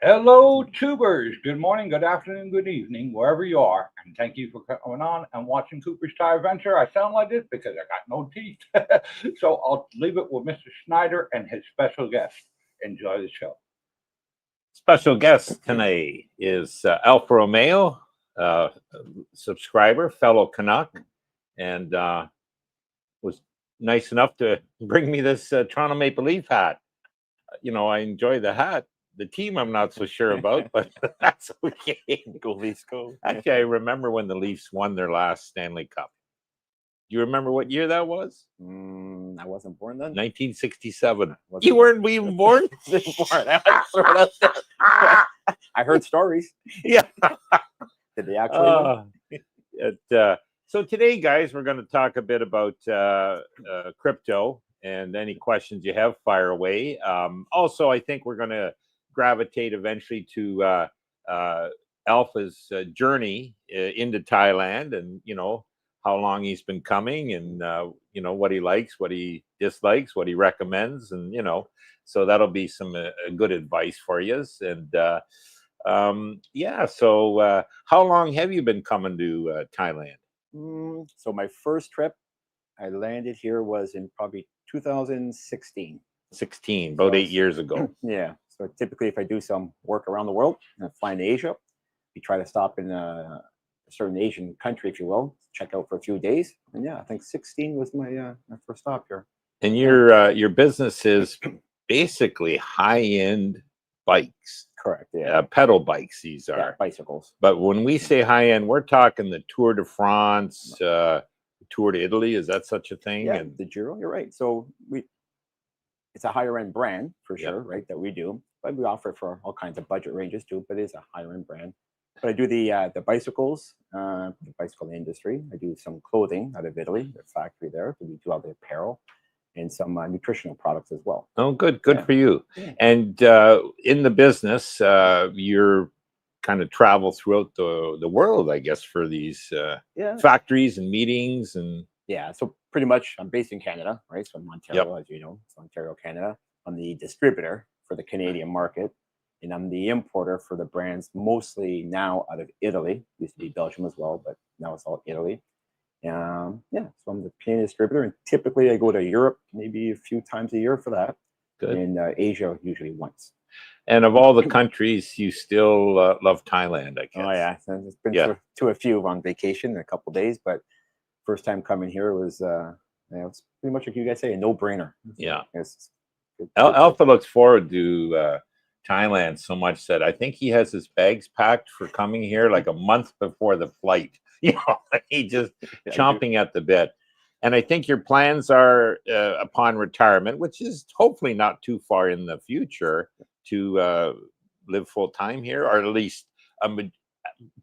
Hello, tubers. Good morning, good afternoon, good evening, wherever you are. And thank you for coming on and watching Cooper's Adventure. I sound like this because I got no teeth. So I'll leave it with Mr. Schneider and his special guest. Enjoy the show. Special guest tonight is Alfa Romeo, subscriber, fellow Canuck, and was nice enough to bring me this Toronto Maple Leaf hat. I enjoy the hat. The team I'm not so sure about, but that's okay. Go Leafs, go. Actually, I remember when the Leafs won their last Stanley Cup. Do you remember what year that was? I wasn't born then. 1967. You weren't even born? I heard stories. Yeah. Did they actually? So today, guys, we're going to talk a bit about crypto, and any questions you have, fire away. Also, I think we're going to gravitate eventually to Alpha's journey into Thailand, and how long he's been coming, and what he likes, what he dislikes, what he recommends, and so that'll be some good advice for you. And so how long have you been coming to Thailand? So my first trip I landed here was in probably 2016. About 8 years ago. Yeah. So typically, if I do some work around the world and I fly into Asia, we try to stop in a certain Asian country, if you will, check out for a few days. And yeah, I think 16 was my first stop here. And your business is basically high-end bikes. Correct. Yeah. Pedal bikes, these are. Yeah, bicycles. But when we say high-end, we're talking the Tour de France, Tour de Italy. Is that such a thing? Yeah, the Giro. You're right. So it's a higher end brand for sure, right? That we do, but we offer it for all kinds of budget ranges too. But it is a higher end brand. But I do the bicycles, the bicycle industry. I do some clothing out of Italy, the factory there. We do all the apparel and some nutritional products as well. Oh, good for you. Yeah. And in the business, you're kind of travel throughout the world, I guess, for these factories and meetings and. Yeah, so pretty much I'm based in Canada, right? So I'm Ontario, as you know, it's Ontario, Canada. I'm the distributor for the Canadian market, and I'm the importer for the brands mostly now out of Italy. Used to be Belgium as well, but now it's all Italy. So I'm the Canadian distributor, and typically I go to Europe maybe a few times a year for that. Good. And Asia usually once. And of all the countries, you still love Thailand, I guess. Oh yeah, so it's been to a few on vacation in a couple of days, but first time coming here was it's pretty much like you guys say, a no-brainer. Yeah. It's Alpha looks forward to Thailand so much that I think he has his bags packed for coming here like a month before the flight. He just chomping at the bit. And I think your plans are upon retirement, which is hopefully not too far in the future, to live full time here, or at least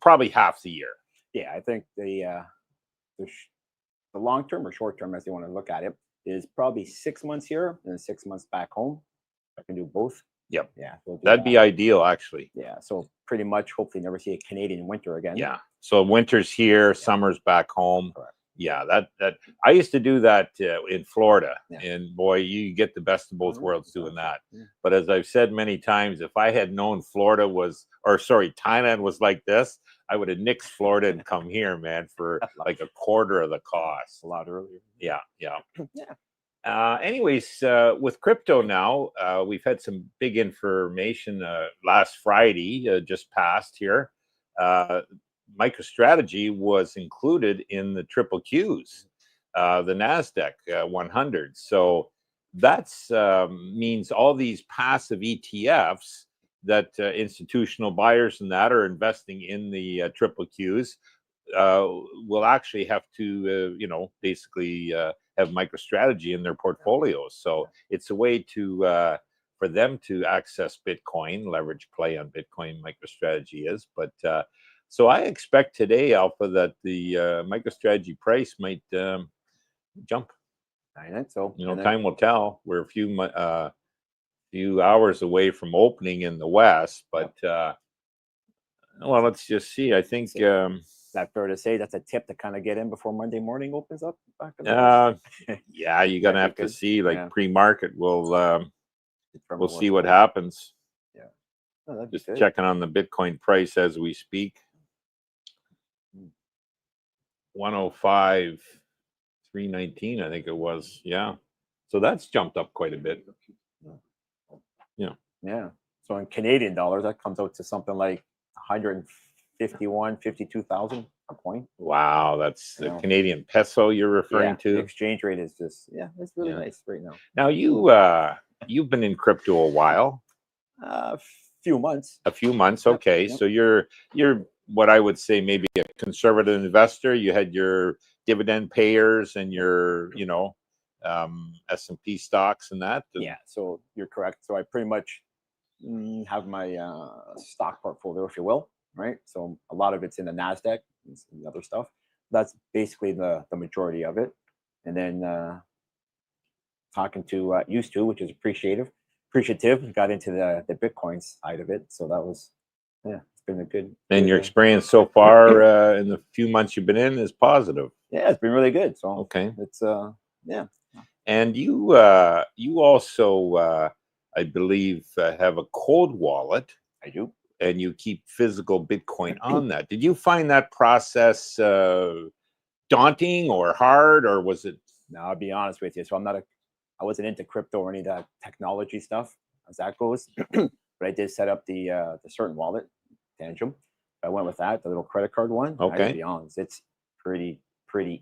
probably half the year. Yeah, I think the long term or short term, as they want to look at it, is probably 6 months here and 6 months back home. I can do both. Yep. Yeah. That'd be ideal, actually. Yeah. So pretty much, hopefully, never see a Canadian winter again. Yeah. So winter's here, summer's back home. Correct. Yeah. That I used to do that in Florida, Yeah. and boy, you get the best of both worlds doing that. Yeah. But as I've said many times, if I had known Thailand was like this, I would have nixed Florida and come here, man, for like a quarter of the cost. A lot earlier. Yeah. Yeah. Anyways, with crypto now, we've had some big information last Friday, just passed here. MicroStrategy was included in the triple Qs, the NASDAQ 100. So that means all these passive ETFs that institutional buyers and that are investing in the triple Qs will actually have to, basically have MicroStrategy in their portfolios. So it's a way to for them to access Bitcoin, leverage play on Bitcoin. MicroStrategy is, but so I expect today, Alpha, that the MicroStrategy price might jump. So time will tell. We're a few hours away from opening in the West, but well, let's just see. I think. Is that fair to say that's a tip to kind of get in before Monday morning opens up? Yeah, you're gonna have to see, like pre-market. We'll see what happens. Yeah. Oh, that'd be Just good. checking on the Bitcoin price as we speak. 105, 319, I think it was. Yeah. So that's jumped up quite a bit. Yeah. Yeah. So in Canadian dollars, that comes out to something like 151, 52,000 a coin. Wow, that's the Yeah. Canadian peso you're referring The to. exchange rate is just, it's really Yeah. nice right now. Now you've been in crypto a while. Few months. A few months, Yep, okay. yep. So you're what I would say maybe a conservative investor. You had your dividend payers and your S&P stocks and that. And Yeah, so you're correct. So I pretty much have my stock portfolio, if you will, right? So a lot of it's in the NASDAQ and some other stuff. That's basically the majority of it. And then talking to used to, which is appreciative, got into the Bitcoin side of it. So that was, it's been a good. And your good, experience so far in the few months you've been in is positive. yeah, it's been really good. So Okay. it's yeah. And you also I believe have a cold wallet. I do. And you keep physical Bitcoin on that. Did you find that process daunting or hard, or was it? No, I'll be honest with you. So I wasn't into crypto or any of that technology stuff as that goes. But I did set up the certain wallet, Tangent. I went with that, the little credit card one. I gotta Okay. be honest, it's pretty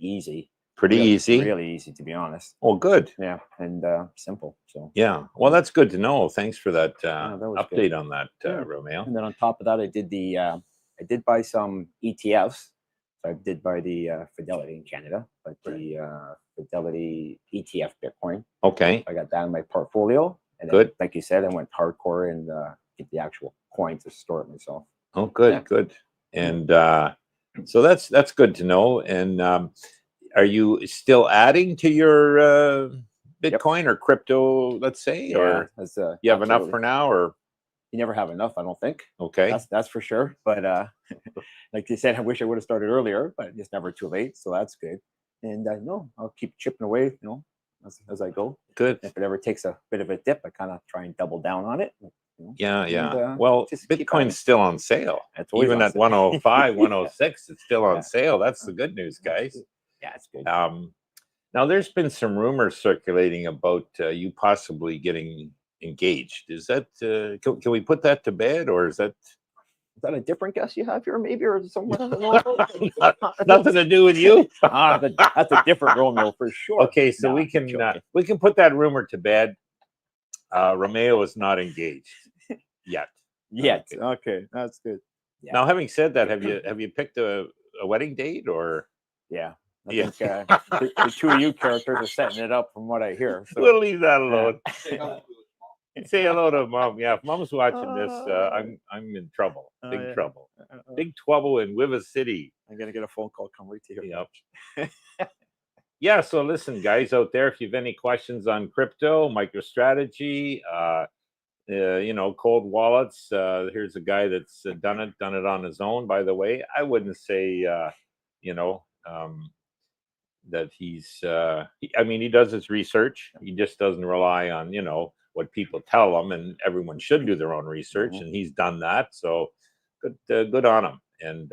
easy. Pretty easy. Really easy, to be honest. Oh, good. Yeah, and simple. So yeah. Well, that's good to know. Thanks for that, that was update good. on that, Romeo. And then on top of that, I did buy some ETFs. So I did buy the Fidelity in Canada, but the Fidelity ETF Bitcoin. Okay. I got that in my portfolio. And then, Good. like you said, I went hardcore and get the actual coin to store it myself. Oh, good, Yeah. good. And so that's good to know. And are you still adding to your Bitcoin or crypto, let's say, or you have enough for now, or you never have enough, I don't think. okay, that's for sure. But like you said, I wish I would have started earlier, but it's never too late, so that's good. And no, I'll keep chipping away, as I go. Good. If it ever takes a bit of a dip, I kind of try and double down on it. Yeah. And, well, just keep at Bitcoin's still on sale. It's always Even on at sale. 105, 106, it's still on sale. That's the good news, guys. Yeah, it's good. Now, there's been some rumors circulating about you possibly getting engaged. Is that can we put that to bed, or is that a different guest you have here, maybe, or someone? nothing to do with you? That's a different Romeo for sure. Okay, so we can put that rumor to bed. Romeo is not engaged yet. Okay, that's good. Yeah. Now, having said that, have you picked a wedding date, or? Yeah. I think the two of you characters are setting it up from what I hear. So. We'll leave that alone. Say hello to Mom. Yeah, if Mom's watching this, I'm in trouble. Big trouble. Big trouble in River City. I'm gonna get a phone call. Come right to you. Yep. Yeah. So listen, guys out there, if you have any questions on crypto, MicroStrategy, cold wallets, here's a guy that's done it on his own. By the way, I wouldn't say, that he's he does his research. He just doesn't rely on what people tell him, and everyone should do their own research, and he's done that. So good on him. And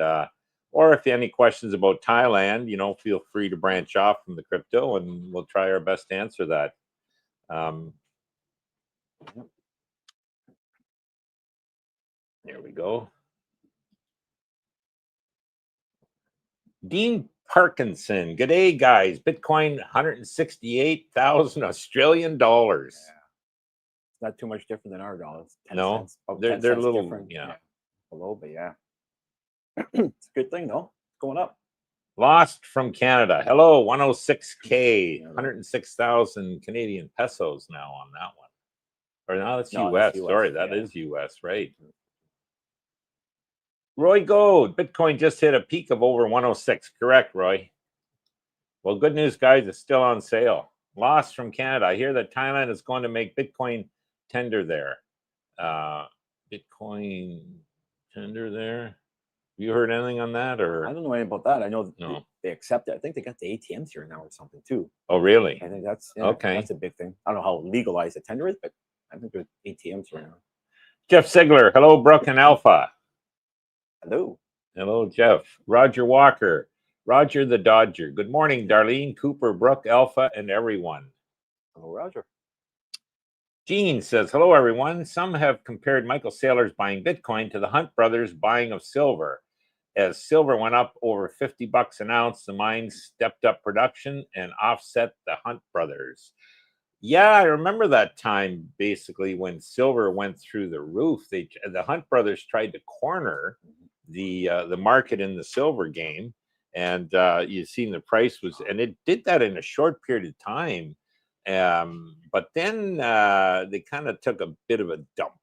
or if you have any questions about Thailand, feel free to branch off from the crypto, and we'll try our best to answer that. There we go. Dean Parkinson, good day, guys. Bitcoin 168,000 Australian dollars. Yeah. It's not too much different than our dollars. 10 No, cents, they're a little different. Yeah. Below, but yeah. It's a good thing though. It's going up. Lost from Canada. Hello, 106K, 106,000 Canadian pesos now on that one. Or no, that's US. Sorry, that is US, right? Roy Gold, Bitcoin just hit a peak of over 106. Correct, Roy. Well, good news, guys. It's still on sale. Lost from Canada. I hear that Thailand is going to make Bitcoin tender there. Bitcoin tender there. You heard anything on that, or? I don't know anything about that. I know they accept it. I think they got the ATMs here now or something too. Oh, really? I think that's okay. That's a big thing. I don't know how legalized the tender is, but I think there's ATMs right now. Jeff Sigler. Hello, Brooke and Alpha. Hello. Hello, Jeff. Roger Walker. Roger the Dodger. Good morning, Darlene, Cooper, Brooke, Alpha, and everyone. Hello, Roger. Gene says, hello, everyone. Some have compared Michael Saylor's buying Bitcoin to the Hunt brothers' buying of silver. As silver went up over 50 bucks an ounce, the mines stepped up production and offset the Hunt brothers. Yeah, I remember that time, basically, when silver went through the roof. The Hunt brothers tried to corner the market in the silver game, and you've seen the price was, and it did that in a short period of time. But then they kind of took a bit of a dump.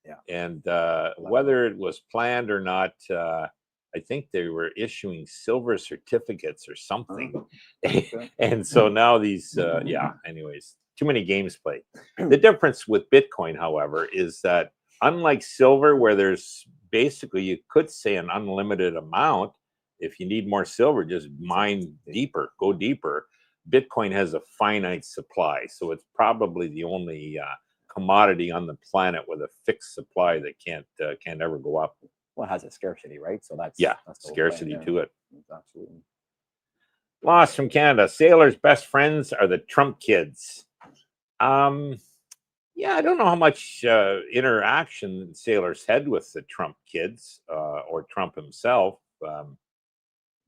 Yeah. And whether it was planned or not, I think they were issuing silver certificates or something. And so now these, yeah, anyways, too many games played. The difference with Bitcoin, however, is that unlike silver, where there's basically, you could say, an unlimited amount, if you need more silver, just mine deeper, go deeper. Bitcoin has a finite supply, so it's probably the only commodity on the planet with a fixed supply that can't ever go up. Well, it has a scarcity, right? So that's the scarcity plan, to it. Absolutely. Lost from Canada. Sailor's best friends are the Trump kids. Yeah, I don't know how much interaction Sailor's had with the Trump kids or Trump himself,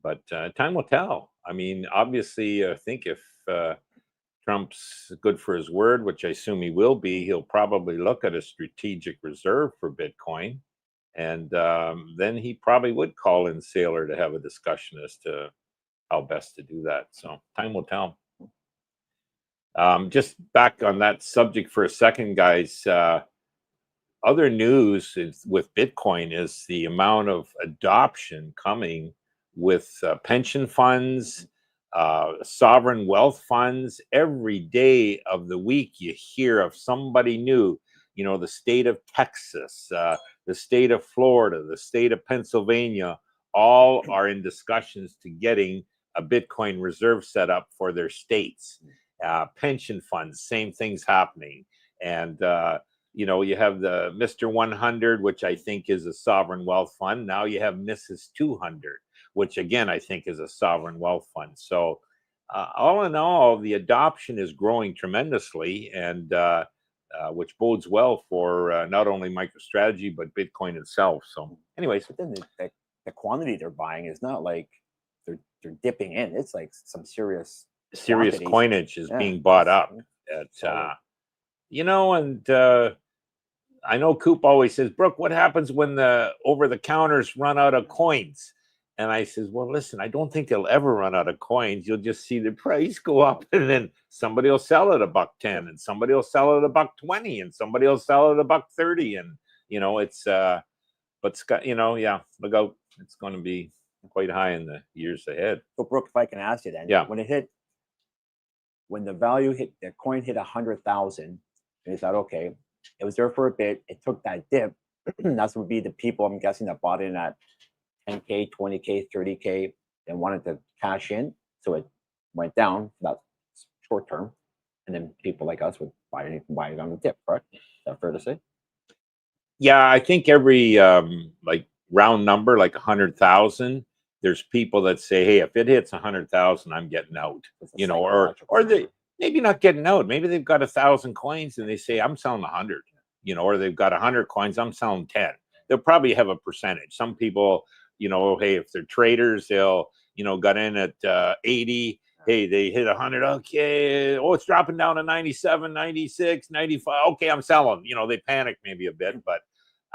but time will tell. I mean, obviously, I think if Trump's good for his word, which I assume he will be, he'll probably look at a strategic reserve for Bitcoin. And then he probably would call in Saylor to have a discussion as to how best to do that. So time will tell. Just back on that subject for a second, guys. Other news with Bitcoin is the amount of adoption coming with pension funds, sovereign wealth funds. Every day of the week, you hear of somebody new. You know, the state of Texas, the state of Florida, the state of Pennsylvania, all are in discussions to getting a Bitcoin reserve set up for their states. Pension funds, same things happening. And, you know, you have the Mr. 100, which I think is a sovereign wealth fund. Now you have Mrs. 200, which again, I think is a sovereign wealth fund. So all in all, the adoption is growing tremendously, and which bodes well for not only MicroStrategy, but Bitcoin itself. So anyways. But then the quantity they're buying is not like they're dipping in. It's like some serious coinage is being bought up at, you know, and I know Coop always says, Brooke, what happens when the over-the-counters run out of coins? And I says, well, listen, I don't think they'll ever run out of coins. You'll just see the price go up, and then somebody will sell it $1.10, and somebody will sell it $1.20, and somebody will sell it $1.30. And, you know, it's, but Scott, you know, yeah, look out. It's going to be quite high in the years ahead. So, Brooke, if I can ask you then, yeah, when the value hit, the coin hit 100,000, and you thought, okay, it was there for a bit, it took that dip. That's would be the people, I'm guessing, that bought in at 10K, 20K, 30K, and wanted to cash in. So it went down for that short term. And then people like us would buy it on the dip, correct? Is that fair to say? Yeah, I think every like round number, like 100,000, there's people that say, hey, if it hits 100,000, I'm getting out. You know, or they maybe not getting out. Maybe they've got 1,000 coins and they say, I'm selling 100, you know, or they've got 100 coins, I'm selling 10. They'll probably have a percentage. Some people, you know, hey, if they're traders, they'll, you know, got in at 80. Hey, they hit 100. Okay. Oh, it's dropping down to 97, 96, 95. Okay, I'm selling. You know, they panic maybe a bit, but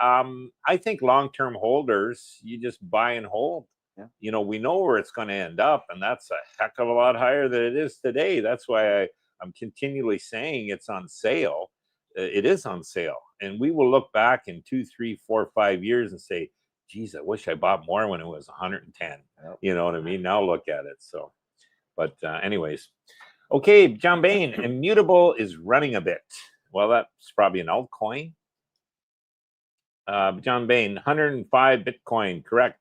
I think long-term holders, you just buy and hold. Yeah. You know, we know where it's going to end up, and that's a heck of a lot higher than it is today. That's why I'm continually saying it's on sale. It is on sale, and we will look back in 2, 3, 4, 5 years and say, geez, I wish I bought more when it was 110. Yep. You know what I mean? Now look at it. So, but anyways, okay, John Bain, Immutable is running a bit. Well, that's probably an altcoin. John Bain, 105 Bitcoin, correct.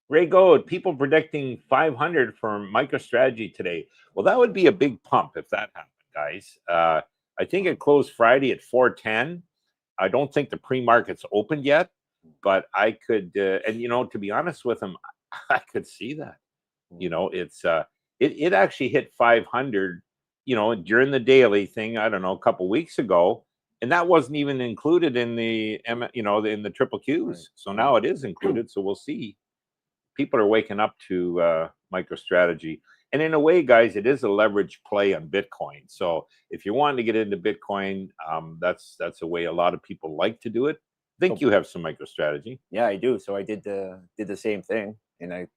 Ray Gold, people predicting 500 for MicroStrategy today. Well, that would be a big pump if that happened, guys. I think it closed Friday at 410. I don't think the pre-market's opened yet, but I could, and you know, to be honest with him, I could see that. You know, it's it actually hit 500, you know, during the daily thing. I don't know, a couple weeks ago, and that wasn't even included in the you know, in the triple Qs. Right. So now it is included. So we'll see. People are waking up to MicroStrategy. And in a way, guys, it is a leverage play on Bitcoin. So if you're wanting to get into Bitcoin, that's a way a lot of people like to do it. I think you have some MicroStrategy. Yeah, I do. So I did the same thing, and I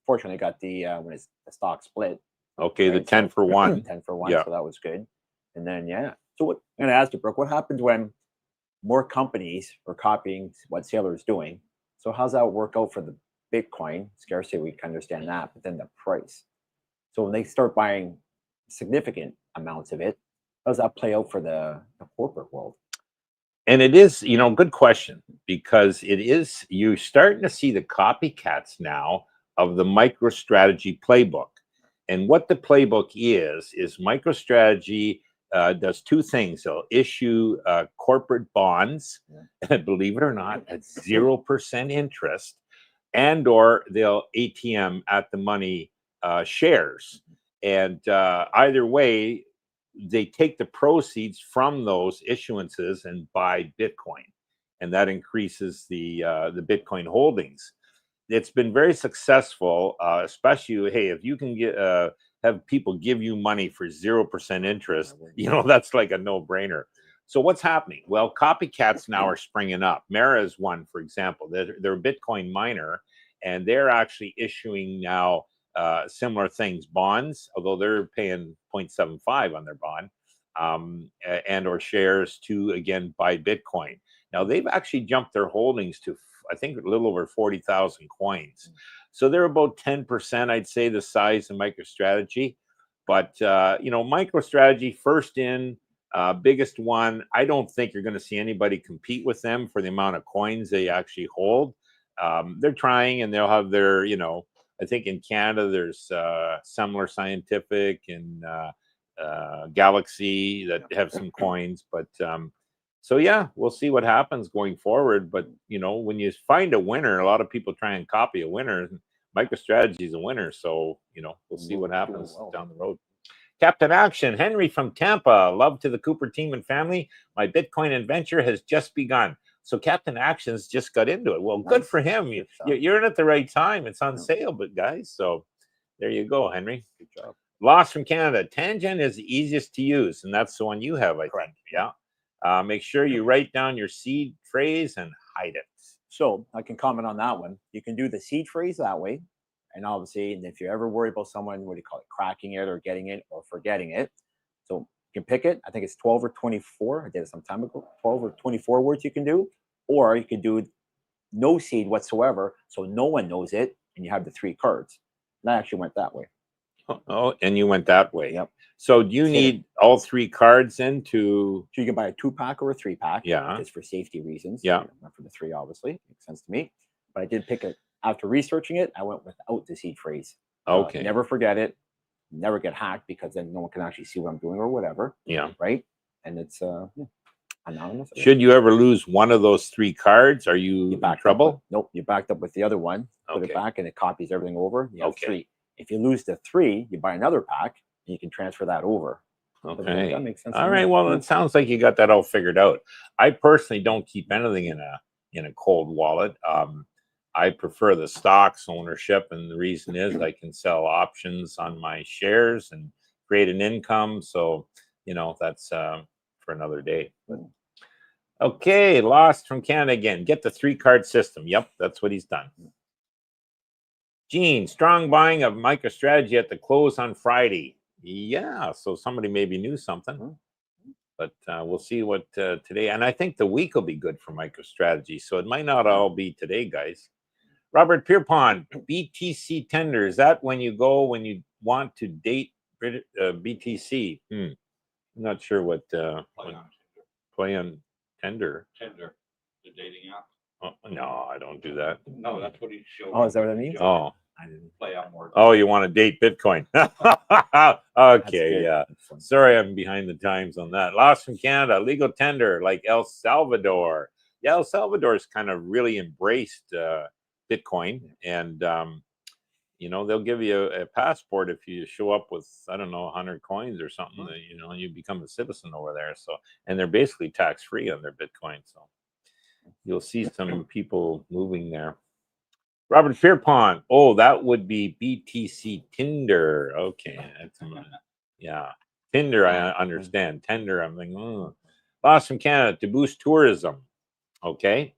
fortunately got the when it's the stock split. Okay, the 10 for 1. 10 for 1. Yeah. So that was good. And then so what I'm going to ask you, Brooke, what happens when more companies are copying what Sailor is doing? So how's that work out for the Bitcoin? Scarcity, we can understand that, but then the price. So when they start buying significant amounts of it, how does that play out for the corporate world? And it is, you know, good question, because it is, you're starting to see the copycats now of the MicroStrategy playbook. And what the playbook is MicroStrategy does two things. They'll issue corporate bonds, believe it or not, at 0% interest, and or they'll ATM at the money shares. And either way, they take the proceeds from those issuances and buy Bitcoin, and that increases the Bitcoin holdings. It's been very successful, especially, hey, if you can get have people give you money for 0% interest, you know, that's like a no-brainer. So what's happening? Well, copycats now are springing up. Mara is one, for example. They're a Bitcoin miner, and they're actually issuing now similar things, bonds, although they're paying 0.75 on their bond, and or shares to, again, buy Bitcoin. Now, they've actually jumped their holdings to, I think, a little over 40,000 coins. So they're about 10%, I'd say, the size of MicroStrategy. But, you know, MicroStrategy, first in, biggest one, I don't think you're going to see anybody compete with them for the amount of coins they actually hold. They're trying, and they'll have their, you know, I think in Canada, there's Semler Scientific and Galaxy that have some coins. But so, yeah, we'll see what happens going forward. But, you know, when you find a winner, a lot of people try and copy a winner. MicroStrategy is a winner. So, you know, we'll see what happens down the road. Captain Action, Henry from Tampa. Love to the Cooper team and family. My Bitcoin adventure has just begun. So Captain Action's just got into it. Well, good for him. You're in at the right time. It's on sale, but guys, so there you go, Henry. Good job. Lost from Canada. Tangent is the easiest to use, and that's the one you have, I think. Yeah. Make sure you write down your seed phrase and hide it. So I can comment on that one. You can do the seed phrase that way. And obviously, and if you ever worry about someone, what do you call it, cracking it or getting it or forgetting it. So you can pick it. I think it's 12 or 24. I did it some time ago. 12 or 24 words you can do. Or you can do no seed whatsoever. So no one knows it. And you have the 3 cards. And I actually went that way. Oh, and you went that way. Yep. So do you need all 3 cards in to... So you can buy a 2-pack or a 3-pack. Yeah. Just for safety reasons. Yeah. Not for the 3, obviously. Makes sense to me. But I did pick it. After researching it, I went without the seed phrase. Okay. Never forget it. Never get hacked, because then no one can actually see what I'm doing or whatever. Yeah. Right. And it's anonymous. Should you ever lose one of those 3 cards, are you in trouble? Nope. You backed up with the other one. Put it back, and it copies everything over. You have 3. If you lose the 3, you buy another pack, and you can transfer that over. Okay. That makes sense. All right. Well, it sounds like you got that all figured out. I personally don't keep anything in a cold wallet. I prefer the stocks ownership, and the reason is I can sell options on my shares and create an income. So, you know, that's for another day. But, okay, Lost from Canada again. Get the 3-card system. Yep, that's what he's done. Gene, strong buying of MicroStrategy at the close on Friday. Yeah, so somebody maybe knew something. But we'll see what today. And I think the week will be good for MicroStrategy. So it might not all be today, guys. Robert Pierpont, BTC tender. Is that when you go when you want to date BTC? I'm not sure what play on Tender. Tinder, the dating app. Oh, no, I don't do that. No, that's what he showed. Oh, is that what that means? Oh, I didn't. play on more. Oh, you want to date Bitcoin? Okay, good. yeah. That's fun. Sorry, I'm behind the times on that. Lost from Canada, legal tender like El Salvador. Yeah, El Salvador's kind of really embraced Bitcoin, and you know, they'll give you a passport if you show up with, I don't know, 100 coins or something. That, you know, you become a citizen over there. So, and they're basically tax free on their Bitcoin. So, you'll see some people moving there. Robert Pierpont. Oh, that would be BTC Tinder. Okay. That's, yeah. Tinder, I understand. Tender, I'm thinking, oh. Lost from Canada to boost tourism. Okay.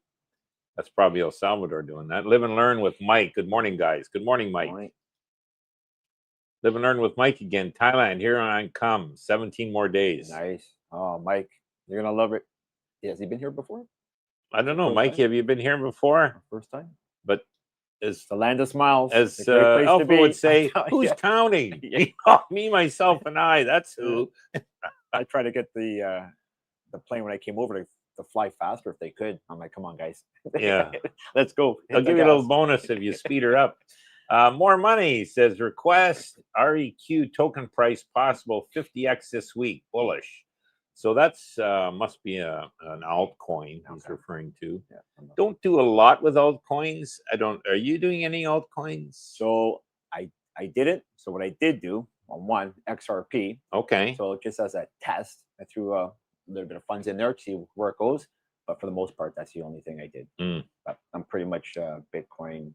That's probably El Salvador doing that. Live and learn with Mike. Good morning, guys. Good morning, Mike. Morning. Live and learn with Mike again. Thailand, here I come. 17 more days. Nice. Oh, Mike, you're gonna love it. Has he been here before? I don't know, First Mike. time? Have you been here before? First time. But as It's the land of smiles. as It's a great place to Alpha be. would say, I tell who's ya. counting? Yeah. Me, myself, and I. That's who. I tried to get the plane when I came over to fly faster if they could. I'm like, come on, guys. Yeah. Let's go. Hit I'll the give you a little gas. bonus if you speed her up. More money says request REQ token price possible 50x this week. Bullish. So that's must be an altcoin he's referring to. Yeah, Don't do a lot with altcoins. I don't. Are you doing any altcoins? So I didn't. So what I did do on one XRP. Okay. So just as a test, I threw a little bit of funds in there to see where it goes. But for the most part, that's the only thing I did. But I'm pretty much Bitcoin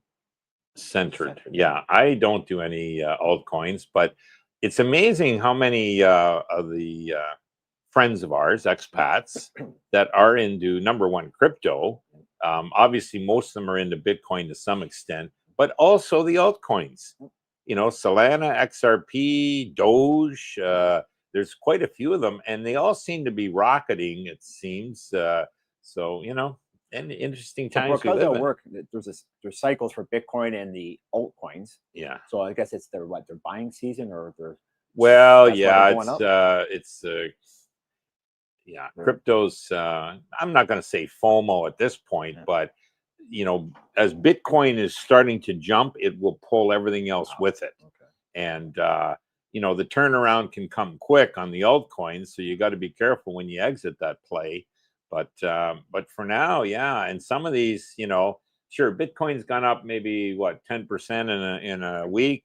centered. Yeah, I don't do any altcoins, but it's amazing how many of the friends of ours, expats, that are into number one crypto. Obviously, most of them are into Bitcoin to some extent, but also the altcoins. You know, Solana, XRP, Doge. There's quite a few of them, and they all seem to be rocketing. It seems so. You know, and interesting times. So because of work, there's cycles for Bitcoin and the altcoins. Yeah. So I guess it's their buying season or their. Well, yeah, it's yeah, crypto's. I'm not going to say FOMO at this point, but you know, as Bitcoin is starting to jump, it will pull everything else with it. Okay. And you know, the turnaround can come quick on the altcoins, so you got to be careful when you exit that play. But for now, yeah, and some of these, you know, sure, Bitcoin's gone up maybe what 10% in a week.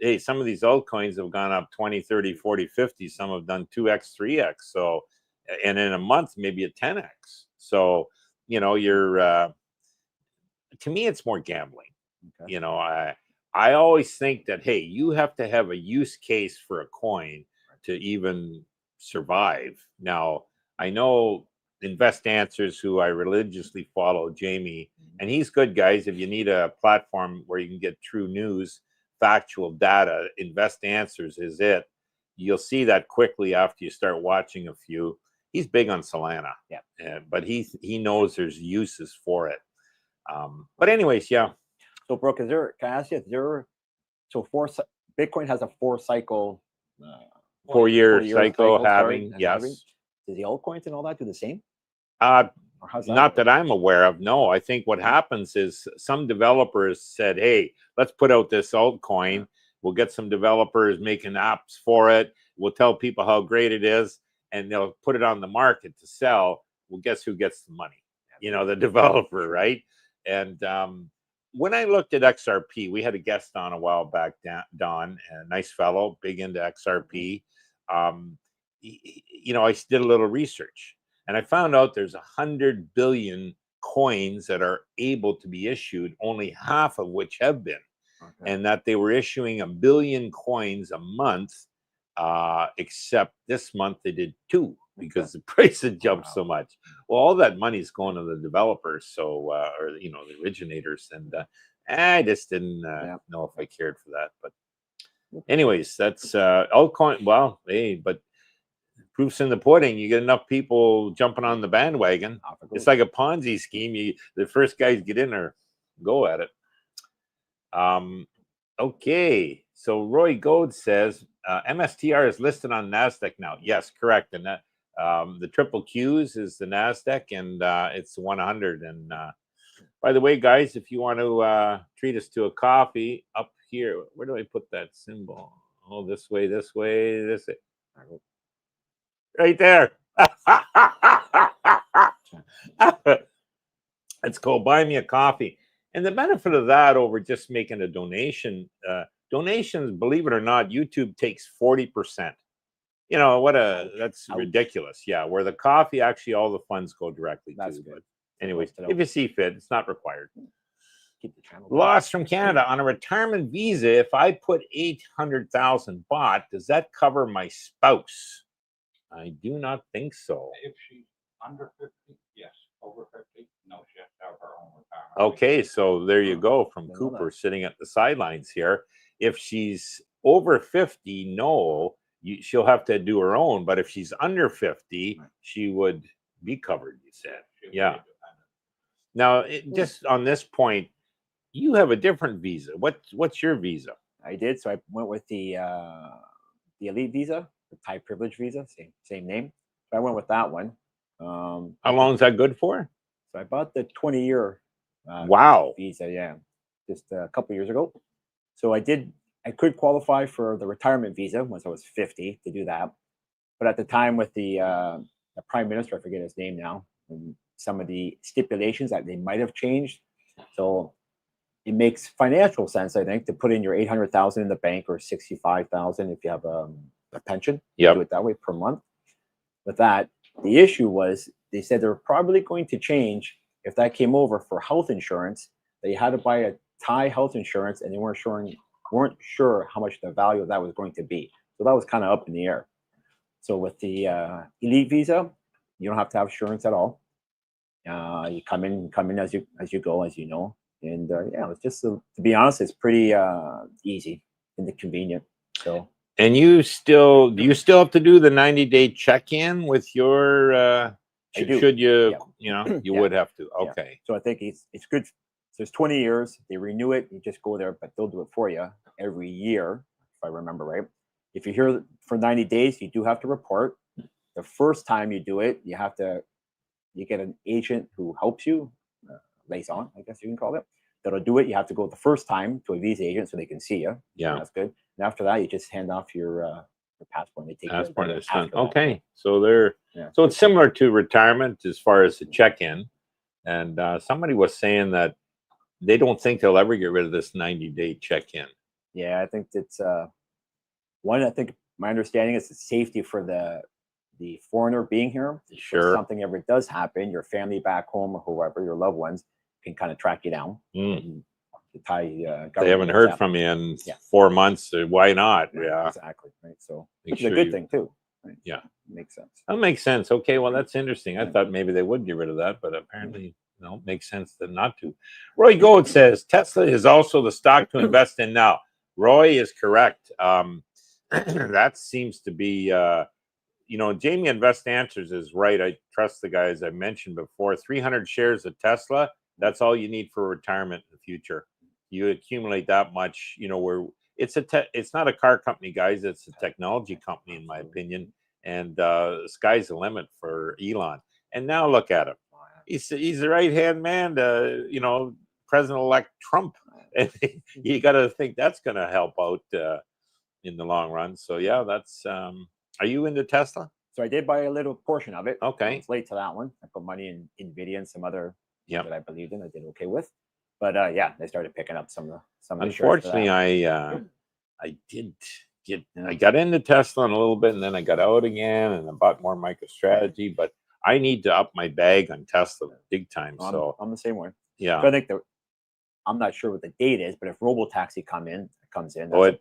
Hey, some of these altcoins have gone up 20, 30, 40, 50. Some have done 2x, 3x. So, and in a month, maybe a 10x. So, you know, you're to me, it's more gambling. Okay. You know, I always think that, hey, you have to have a use case for a coin to even survive. Now, I know Invest Answers, who I religiously follow, Jamie, and he's good, guys. If you need a platform where you can get true news, factual data, Invest Answers is it. You'll see that quickly after you start watching a few. He's big on Solana, but he knows there's uses for it. But anyways, yeah. So Brooke, can I ask you, Bitcoin has a 4-cycle 4-year cycle halving, yes. Do the altcoins and all that do the same? Not that I'm aware of. No, I think what happens is some developers said, hey, let's put out this altcoin. We'll get some developers making apps for it. We'll tell people how great it is, and they'll put it on the market to sell. Well, guess who gets the money? You know, the developer, right? And when I looked at XRP, we had a guest on a while back, Don, a nice fellow, big into XRP. You know, I did a little research, and I found out there's 100 billion coins that are able to be issued, only half of which have been, and that they were issuing 1 billion coins a month, except this month they did 2 because the price had jumped so much. Well, all that money is going to the developers, so or you know, the originators, and I just didn't know if I cared for that. But anyways, that's altcoin. Well, hey, but proof's in the pudding. You get enough people jumping on the bandwagon. It's like a Ponzi scheme. The first guys get in there, go at it. Okay, so Roy Gold says MSTR is listed on NASDAQ now. Yes, correct. And that the triple Qs is the NASDAQ, and it's 100. And by the way, guys, if you want to treat us to a coffee, up here. Where do I put that symbol? Oh, this way, this way, this way. Right there. It's called Buy Me a Coffee. And the benefit of that over just making a donation, donations, believe it or not, YouTube takes 40%. You know, that's ridiculous. Yeah, where the coffee, actually, all the funds go directly to. But anyways, if you see fit, it's not required. Keep the channel. Lost from Canada on a retirement visa. If I put 800,000 baht, does that cover my spouse? I do not think so. If she's under 50, yes. Over 50, no, she has to have her own retirement. Okay, so there you go from Cooper sitting at the sidelines here. If she's over 50, no, she'll have to do her own. But if she's under 50, she would be covered, you said. Yeah. Now, just on this point, you have a different visa. What's your visa? I did. So I went with the elite visa, the Thai privilege visa, same name. So I went with that one. How long is that good for? So I bought the 20-year wow visa, yeah, just a couple years ago. So I could qualify for the retirement visa once I was 50 to do that. But at the time with the prime minister, I forget his name now, and some of the stipulations that they might have changed. So it makes financial sense, I think, to put in your 800,000 in the bank or 65,000 if you have a pension. Yeah, do it that way per month. With that, the issue was they said they're probably going to change if that came over for health insurance. That you had to buy a Thai health insurance, and they weren't sure how much the value of that was going to be. So that was kind of up in the air. So with the elite visa, you don't have to have insurance at all. You come in as you go, as you know. And yeah, it's just to be honest, it's pretty easy and convenient. So. And do you still have to do the 90-day check-in with your? Should you? Yeah. You know, you would have to. Okay. Yeah. So I think it's good. So it's 20 years. They renew it. You just go there, but they'll do it for you every year, if I remember right. If you're here for 90 days, you do have to report. The first time you do it, you get an agent who helps you, liaison, I guess you can call it. That'll do it. You have to go the first time to a visa agent so they can see you. Yeah, that's good. And after that, you just hand off your passport. And they take passport. Okay, so so it's similar to retirement as far as the check-in. And somebody was saying that they don't think they'll ever get rid of this 90-day check-in. Yeah, I think it's one. I think my understanding is it's safety for the foreigner being here. Sure. If something ever does happen, your family back home or whoever, your loved ones, can kind of track you down. Mm. The Thai government, they haven't heard from you in 4 months. So why not? Right, yeah, exactly. Right. So it's a good thing too. Right? Yeah, makes sense. That makes sense. Okay, well that's interesting. I thought maybe they would get rid of that, but apparently no, it makes sense to not to. Roy Gold says Tesla is also the stock to invest in now. Roy is correct. That seems to be. You know, Jamie Invest Answers is right. I trust the guy, as I mentioned before. 300 shares of Tesla. That's all you need for retirement in the future. You accumulate that much. You know, where it's not a car company, guys. It's a technology company, in my opinion. And sky's the limit for Elon. And now look at him. He's the right hand man to, you know, President-elect Trump. And you got to think that's going to help out in the long run. So yeah, that's. Are you into Tesla? So I did buy a little portion of it. Okay. I was late to that one. I put money in NVIDIA and some other that I believed in. I did okay with. But yeah, they started picking up some of the Unfortunately, I got into Tesla in a little bit, and then I got out again, and I bought more MicroStrategy. But I need to up my bag on Tesla big time. So I'm the same way. Yeah. So I think I'm not sure what the date is, but if Robotaxi comes in,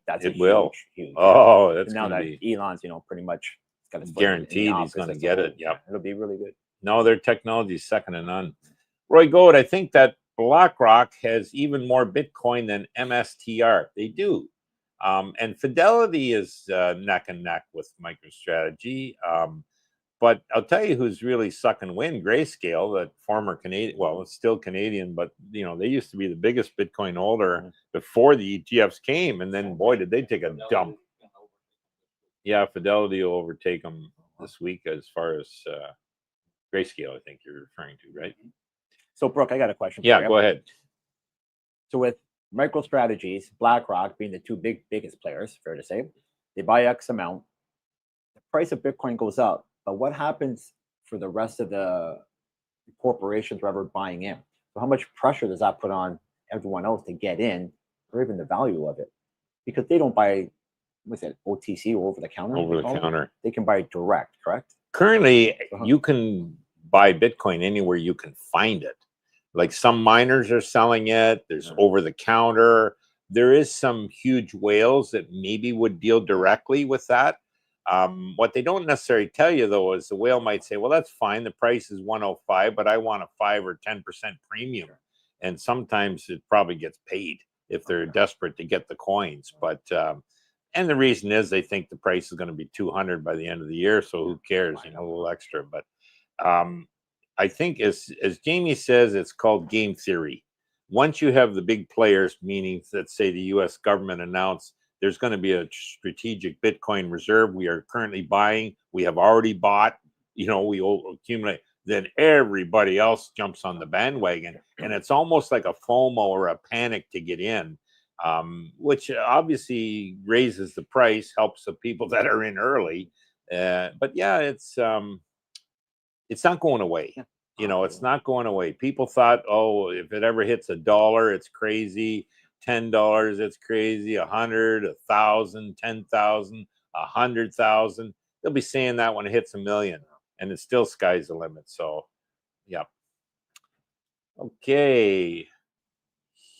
that's it will. Huge. Oh, that's now that be Elon's, pretty much got his guaranteed he's going to get it. Yep. It'll be really good. No, their technology is second to none. Roy Gold, I think that BlackRock has even more Bitcoin than MSTR. They do. And Fidelity is neck and neck with MicroStrategy. But I'll tell you who's really sucking wind, Grayscale, that former Canadian, well, it's still Canadian, but, they used to be the biggest Bitcoin holder before the ETFs came. And then, boy, did they take a dump. Yeah, Fidelity will overtake them this week as far as Grayscale, I think you're referring to, right? So, Brooke, I got a question for you. Go ahead. So with MicroStrategies, BlackRock being the two biggest players, fair to say, they buy X amount. The price of Bitcoin goes up, but what happens for the rest of the corporations who are buying in? So how much pressure does that put on everyone else to get in, or even the value of it? Because they don't buy, what's it, OTC or over the counter? Over the counter. They can buy direct, correct? Currently, you can buy Bitcoin anywhere you can find it. Like some miners are selling it. There's over the counter. There is some huge whales that maybe would deal directly with that. What they don't necessarily tell you, though, is the whale might say, well, that's fine. The price is 105, but I want a 5 or 10% premium. And sometimes it probably gets paid if they're desperate to get the coins. But and the reason is they think the price is going to be 200 by the end of the year. So who cares, you know, a little extra. But I think as Jamie says, it's called game theory. Once you have the big players, meaning let's say the U.S. government announced there's going to be a strategic Bitcoin reserve. We are currently buying. We have already bought. You know, we accumulate. Then everybody else jumps on the bandwagon, and it's almost like a FOMO or a panic to get in, which obviously raises the price, helps the people that are in early. But yeah, it's not going away. You know, it's not going away. People thought, oh, if it ever hits $1, it's crazy. $10, it's crazy. 100, 1,000, 10,000, 100,000. They'll be saying that when it hits 1 million, and it's still sky's the limit. So, yeah. Okay.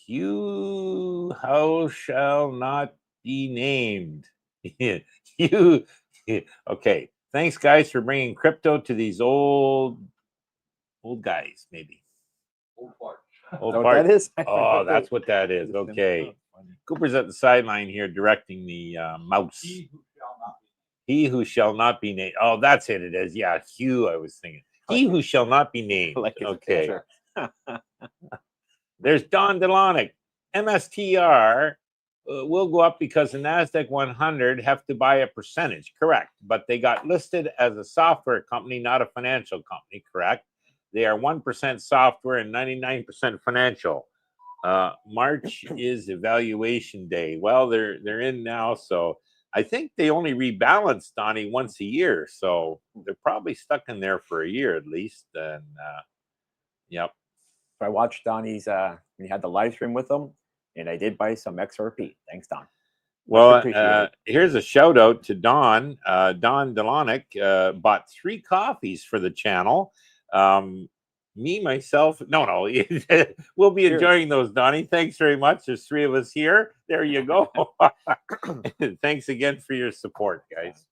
You how shall not be named. You. Okay. Thanks, guys, for bringing crypto to these old guys, maybe. Old parts. Old parts. That is? Oh, that's what that is. Okay. Cooper's at the sideline here directing the mouse. He who shall not be named. Oh, that's it. It is. Yeah, Hugh, I was thinking. He who shall not be named. Okay. There's Don Delonic. MSTR will go up because the NASDAQ 100 have to buy a percentage. Correct. But they got listed as a software company, not a financial company. Correct. They are 1% software and 99% financial. March is evaluation day. Well, they're in now, so I think they only rebalance, Donnie, once a year. So they're probably stuck in there for a year at least. And yep. I watched Donnie's when he had the live stream with him, and I did buy some XRP. Thanks, Don. Well, here's a shout out to Don. Don Delonic bought 3 coffees for the channel. Me, myself, no, we'll be enjoying those, Donnie. Thanks very much. There's 3 of us here. There you go. Thanks again for your support, guys.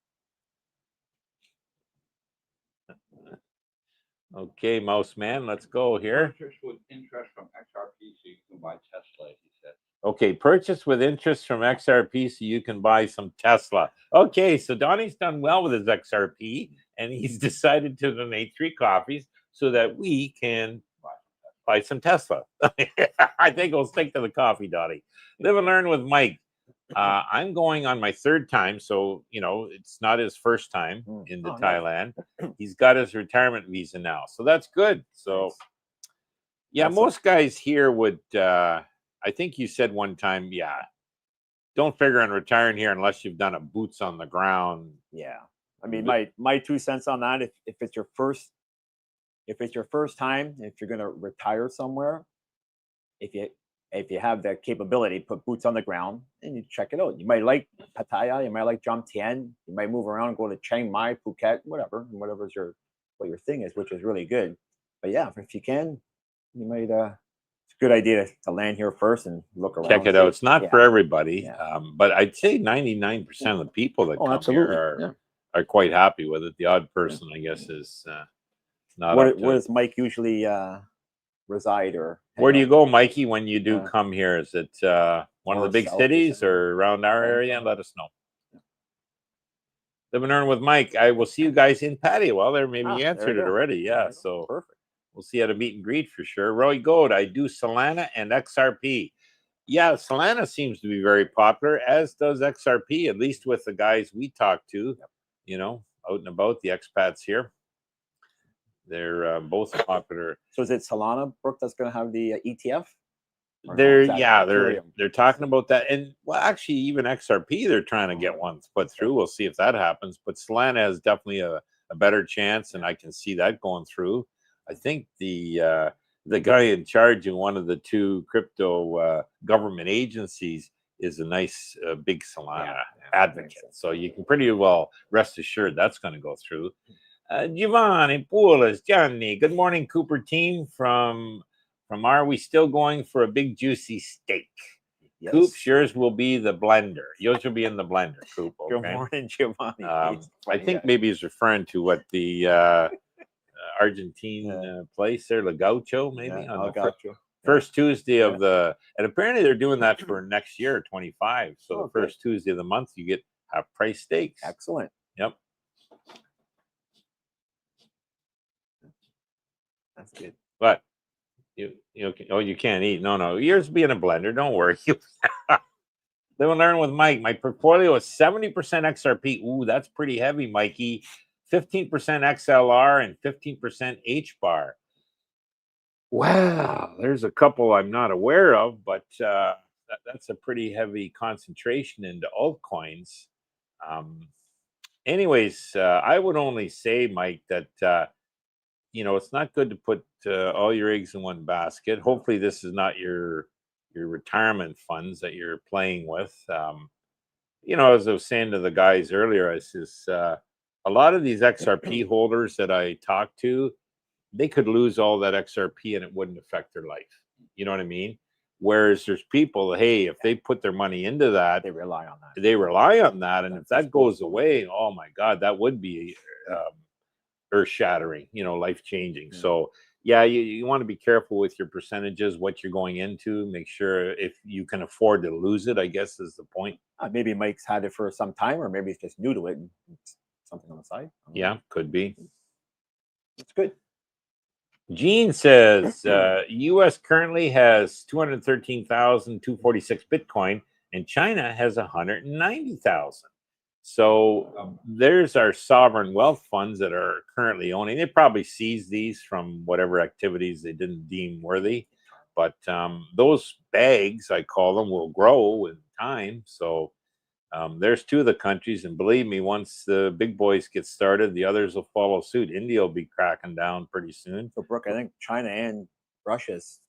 Okay, Mouse Man, let's go here. Purchase with interest from XRP so you can buy Tesla, he said. Okay, purchase with interest from XRP so you can buy some Tesla. Okay, so Donnie's done well with his XRP, and he's decided to donate 3 coffees so that we can buy some Tesla. I think we'll stick to the coffee, Donnie. Live and learn with Mike. I'm going on my 3rd time, so you know it's not his first time into Thailand. He's got his retirement visa now, so that's good. So, yeah, most guys here would. I think you said one time, yeah, don't figure on retiring here unless you've done a boots on the ground. Yeah, I mean, my 2 cents on that. If it's your first time, if you're going to retire somewhere, if you have the capability, put boots on the ground and you check it out. You might like Pattaya, you might like Jomtien, you might move around, go to Chiang Mai, Phuket, whatever's what your thing is, which is really good. But yeah, if you can, you might. It's a good idea to land here first and look around. Check it out. It's not for everybody, but I'd say 99% of the people that come here are quite happy with it. The odd person, I guess, is not. Where does Mike usually reside, or where do you go, Mikey, when you do come here? Is it one of the big cities or around our area? Let us know. Live and learn with Mike. I will see you guys in patio. Well, there maybe you answered it already. Yeah, so perfect. We'll see you at a meet and greet for sure. Roy Gold, I do Solana and XRP. Yeah, Solana seems to be very popular, as does XRP, at least with the guys we talk to, you know, out and about, the expats here. They're both popular. So is it Solana, Brooke, that's going to have the ETF? Or no, They're is that Ethereum? they're talking about that, and well, actually, even XRP, they're trying to get one put through. We'll see if that happens. But Solana has definitely a better chance, and I can see that going through. I think the guy in charge in one of the two crypto government agencies is a nice big Solana advocate. So you can pretty well rest assured that's going to go through. Giovanni, Poulas, Gianni, good morning, Cooper team from Are We Still Going for a Big Juicy Steak? Yes. Coops, yours will be the blender. Yours will be in the blender, Coop. Okay? Good morning, Giovanni. I think maybe he's referring to what the Argentine place there, La Gaucho, maybe on the first Tuesday of the, and apparently they're doing that for next year, 25. So the first Tuesday of the month, you get half price steaks. Excellent. Yep. That's good. But you can't eat. No, yours be in a blender. Don't worry. Live and learn with Mike. My portfolio is 70% XRP. Ooh, that's pretty heavy, Mikey. 15% XLR and 15% HBAR. Wow, there's a couple I'm not aware of, but that's a pretty heavy concentration into altcoins. Anyways, I would only say, Mike, that it's not good to put all your eggs in one basket. Hopefully, this is not your retirement funds that you're playing with. As I was saying to the guys earlier, I says a lot of these XRP holders that I talk to, they could lose all that XRP and it wouldn't affect their life. You know what I mean? Whereas there's people, hey, if they put their money into that, they rely on that. And if that goes away, oh my God, that would be earth-shattering, life-changing. So yeah, you want to be careful with your percentages, what you're going into. Make sure if you can afford to lose it, I guess is the point. Maybe Mike's had it for some time, or maybe he's just new to it. And something on the side. Yeah, could be. It's good. Gene says U.S. currently has 213,246 Bitcoin, and China has 190,000. So there's our sovereign wealth funds that are currently owning. They probably seized these from whatever activities they didn't deem worthy. But those bags, I call them, will grow in time. So there's two of the countries. And believe me, once the big boys get started, the others will follow suit. India will be cracking down pretty soon. So, Brooke, I think China and Putin's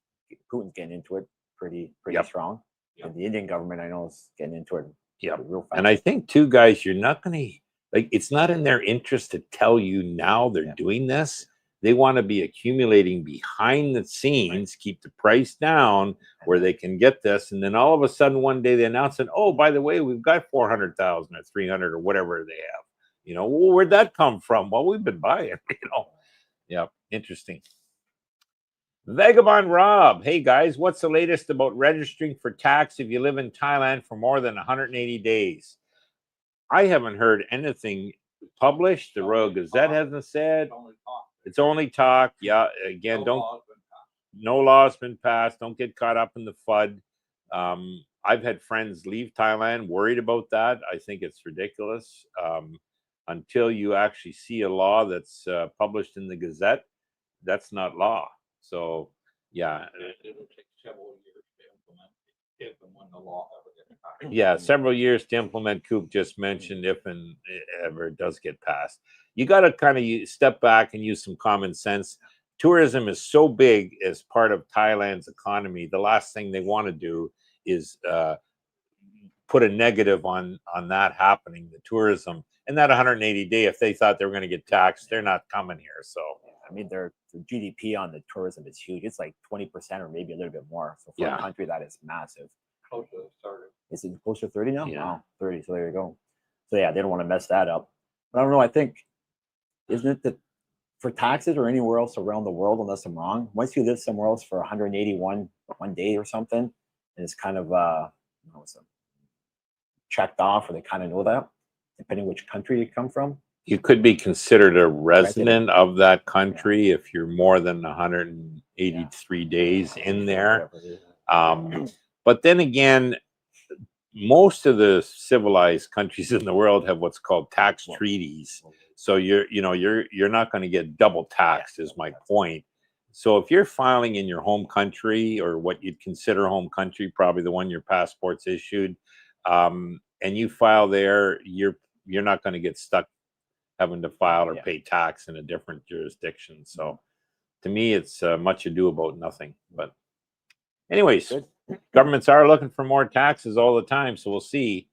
getting into it pretty strong. Yep. And the Indian government, I know, is getting into it. Yeah, and I think too, guys, you're not going to it's not in their interest to tell you now they're doing this. They want to be accumulating behind the scenes, keep the price down where they can get this, and then all of a sudden one day they announce it. Oh, by the way, we've got 400,000 or 300 or whatever they have. Well, where'd that come from? Well, we've been buying. Yeah, interesting. Vagabond Rob, hey guys, what's the latest about registering for tax if you live in Thailand for more than 180 days? I haven't heard anything published. The Royal Gazette hasn't said. It's only talk. Yeah, again, no law's been passed. Don't get caught up in the FUD. I've had friends leave Thailand worried about that. I think it's ridiculous. Until you actually see a law that's published in the Gazette, that's not law. So, yeah. It'll take several years to implement if and when the law ever gets passed. Yeah, several years to implement. Coop just mentioned if and ever it does get passed. You got to kind of step back and use some common sense. Tourism is so big as part of Thailand's economy. The last thing they want to do is put a negative on that happening, the tourism. And that 180-day, if they thought they were going to get taxed, they're not coming here. So, I mean, their GDP on the tourism is huge. It's like 20% or maybe a little bit more. So for a country, that is massive. Close to 30. Is it closer to 30 now? Yeah. Wow, 30. So there you go. So yeah, they don't want to mess that up. But I don't know. I think, isn't it that for taxes or anywhere else around the world, unless I'm wrong, once you live somewhere else for 181 one day or something, and it's kind of it's checked off, or they kind of know that, depending which country you come from. You could be considered a resident of that country if you're more than 183 days in there. But then again, most of the civilized countries in the world have what's called tax treaties. So you're not going to get double taxed, is my point. So if you're filing in your home country, or what you'd consider home country, probably the one your passport's issued, and you file there, you're not going to get stuck having to file or pay tax in a different jurisdiction. So to me, it's much ado about nothing. But anyways, governments are looking for more taxes all the time, so we'll see.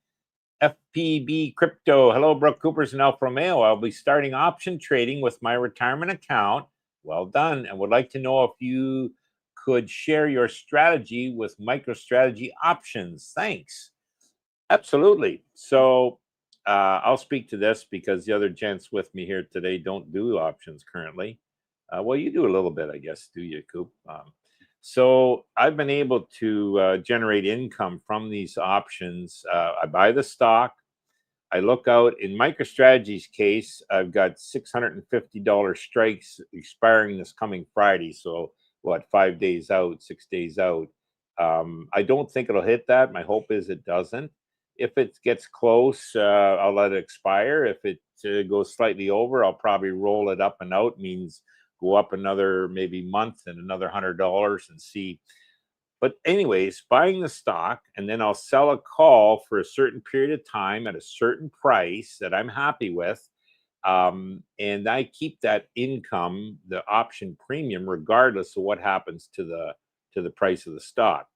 FPB Crypto, hello, Brooke, Coopers, and Alfa Romeo. I'll be starting option trading with my retirement account. Well done, and would like to know if you could share your strategy with MicroStrategy options. Thanks. Absolutely. So I'll speak to this because the other gents with me here today don't do options currently. Well, you do a little bit, I guess, do you, Coop? So I've been able to generate income from these options. I buy the stock. I look out. In MicroStrategy's case, I've got $650 strikes expiring this coming Friday. So what, 5 days out, 6 days out. I don't think it'll hit that. My hope is it doesn't. If it gets close, I'll let it expire. If it goes slightly over, I'll probably roll it up and out, means go up another maybe month and another $100 and see. But anyways, buying the stock, and then I'll sell a call for a certain period of time at a certain price that I'm happy with. And I keep that income, the option premium, regardless of what happens to the price of the stock.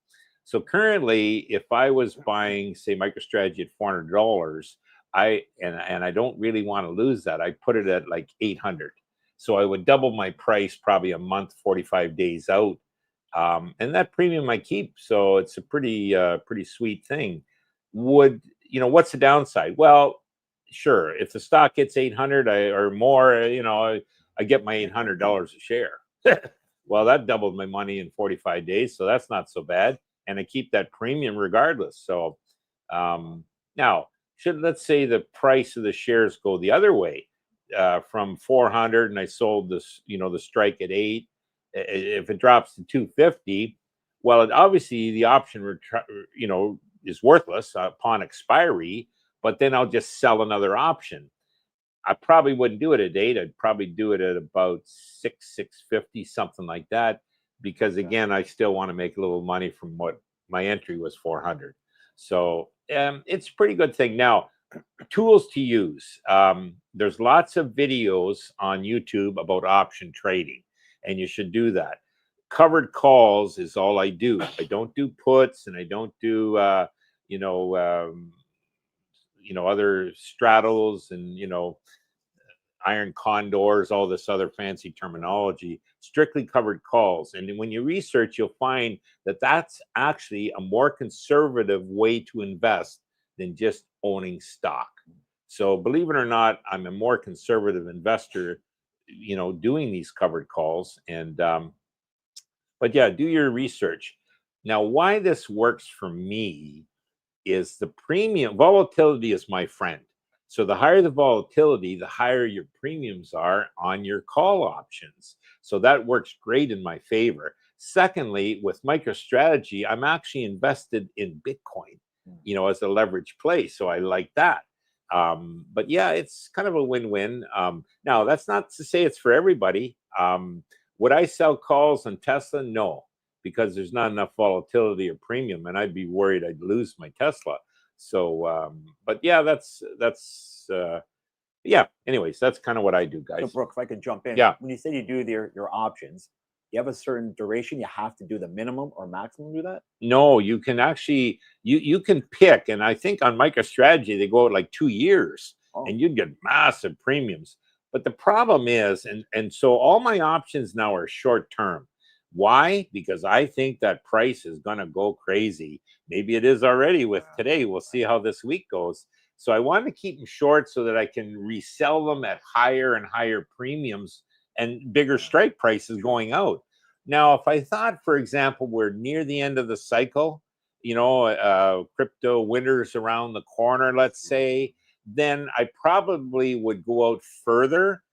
So currently, if I was buying, say, MicroStrategy at $400, and I don't really want to lose that, I put it at like 800. So I would double my price probably a month, 45 days out. And that premium I keep. So it's a pretty sweet thing. What's the downside? Well, sure, if the stock hits 800 or more, I get my $800 a share. Well, that doubled my money in 45 days. So that's not so bad. And I keep that premium regardless. So now, let's say the price of the shares go the other way, from 400, and I sold this, the strike at 8. If it drops to 250, well, obviously the option, is worthless upon expiry. But then I'll just sell another option. I probably wouldn't do it at 8. I'd probably do it at about 650, something like that. Because again, I still want to make a little money from what my entry was, 400. So it's a pretty good thing. Now, tools to use. There's lots of videos on YouTube about option trading, and you should do that. Covered calls is all I do. I don't do puts, and I don't do other straddles and iron condors, all this other fancy terminology. Strictly covered calls. And when you research, you'll find that that's actually a more conservative way to invest than just owning stock. So believe it or not, I'm a more conservative investor, doing these covered calls. And but yeah, do your research. Now, why this works for me is the premium. Volatility is my friend. So the higher the volatility, the higher your premiums are on your call options. So that works great in my favor. Secondly, with MicroStrategy, I'm actually invested in Bitcoin, as a leverage play. So I like that. But yeah, it's kind of a win-win. Now, that's not to say it's for everybody. Would I sell calls on Tesla? No, because there's not enough volatility or premium, and I'd be worried I'd lose my Tesla. So, but yeah, anyways, that's kind of what I do, guys. So Brooke, if I could jump in. Yeah. When you say you do your options, you have a certain duration, you have to do the minimum or maximum to do that? No, you can actually, you can pick. And I think on MicroStrategy, they go out like 2 years and you'd get massive premiums. But the problem is, and so all my options now are short term. Why? Because I think that price is going to go crazy. Maybe it is already with today. We'll see how this week goes. So I want to keep them short so that I can resell them at higher and higher premiums and bigger strike prices going out. Now, if I thought, for example, we're near the end of the cycle, crypto winter's around the corner, let's say, then I probably would go out further,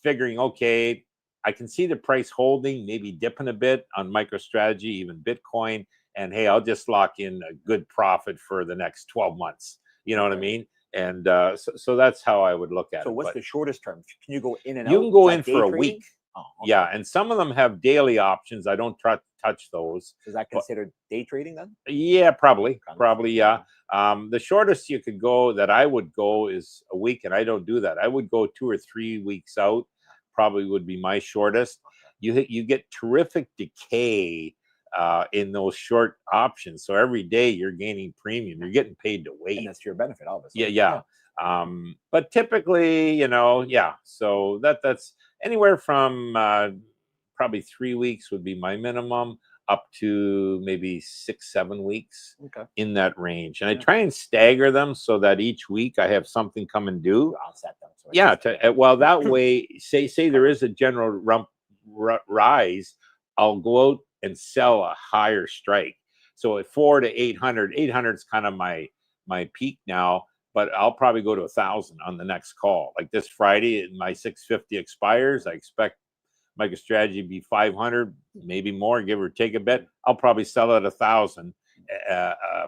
figuring, okay, I can see the price holding, maybe dipping a bit on MicroStrategy, even Bitcoin. And hey, I'll just lock in a good profit for the next 12 months. You know what I mean? And so that's how I would look at it. So what's the shortest term? Can you go in and out? You can go in for a week. Oh, Yeah, and some of them have daily options. I don't touch those. Is that considered day trading then? Yeah, probably, Kind yeah. The shortest you could go that I would go is a week, and I don't do that. I would go 2 or 3 weeks out. Probably would be my shortest. You get terrific decay in those short options. So every day you're gaining premium. You're getting paid to wait. And that's to your benefit, obviously. Yeah. But typically, yeah. So that's anywhere from probably 3 weeks would be my minimum, up to maybe 6, 7 weeks in that range. And I try and stagger them so that each week I have something come and due. I'll set them. So Yeah. Well, that way, say there is a general rise, I'll go out and sell a higher strike. So at 400 to 800, 800 is kind of my peak now. But I'll probably go to 1,000 on the next call. Like this Friday, my 650 expires. I expect MicroStrategy to be 500, maybe more, give or take a bit. I'll probably sell at 1,000,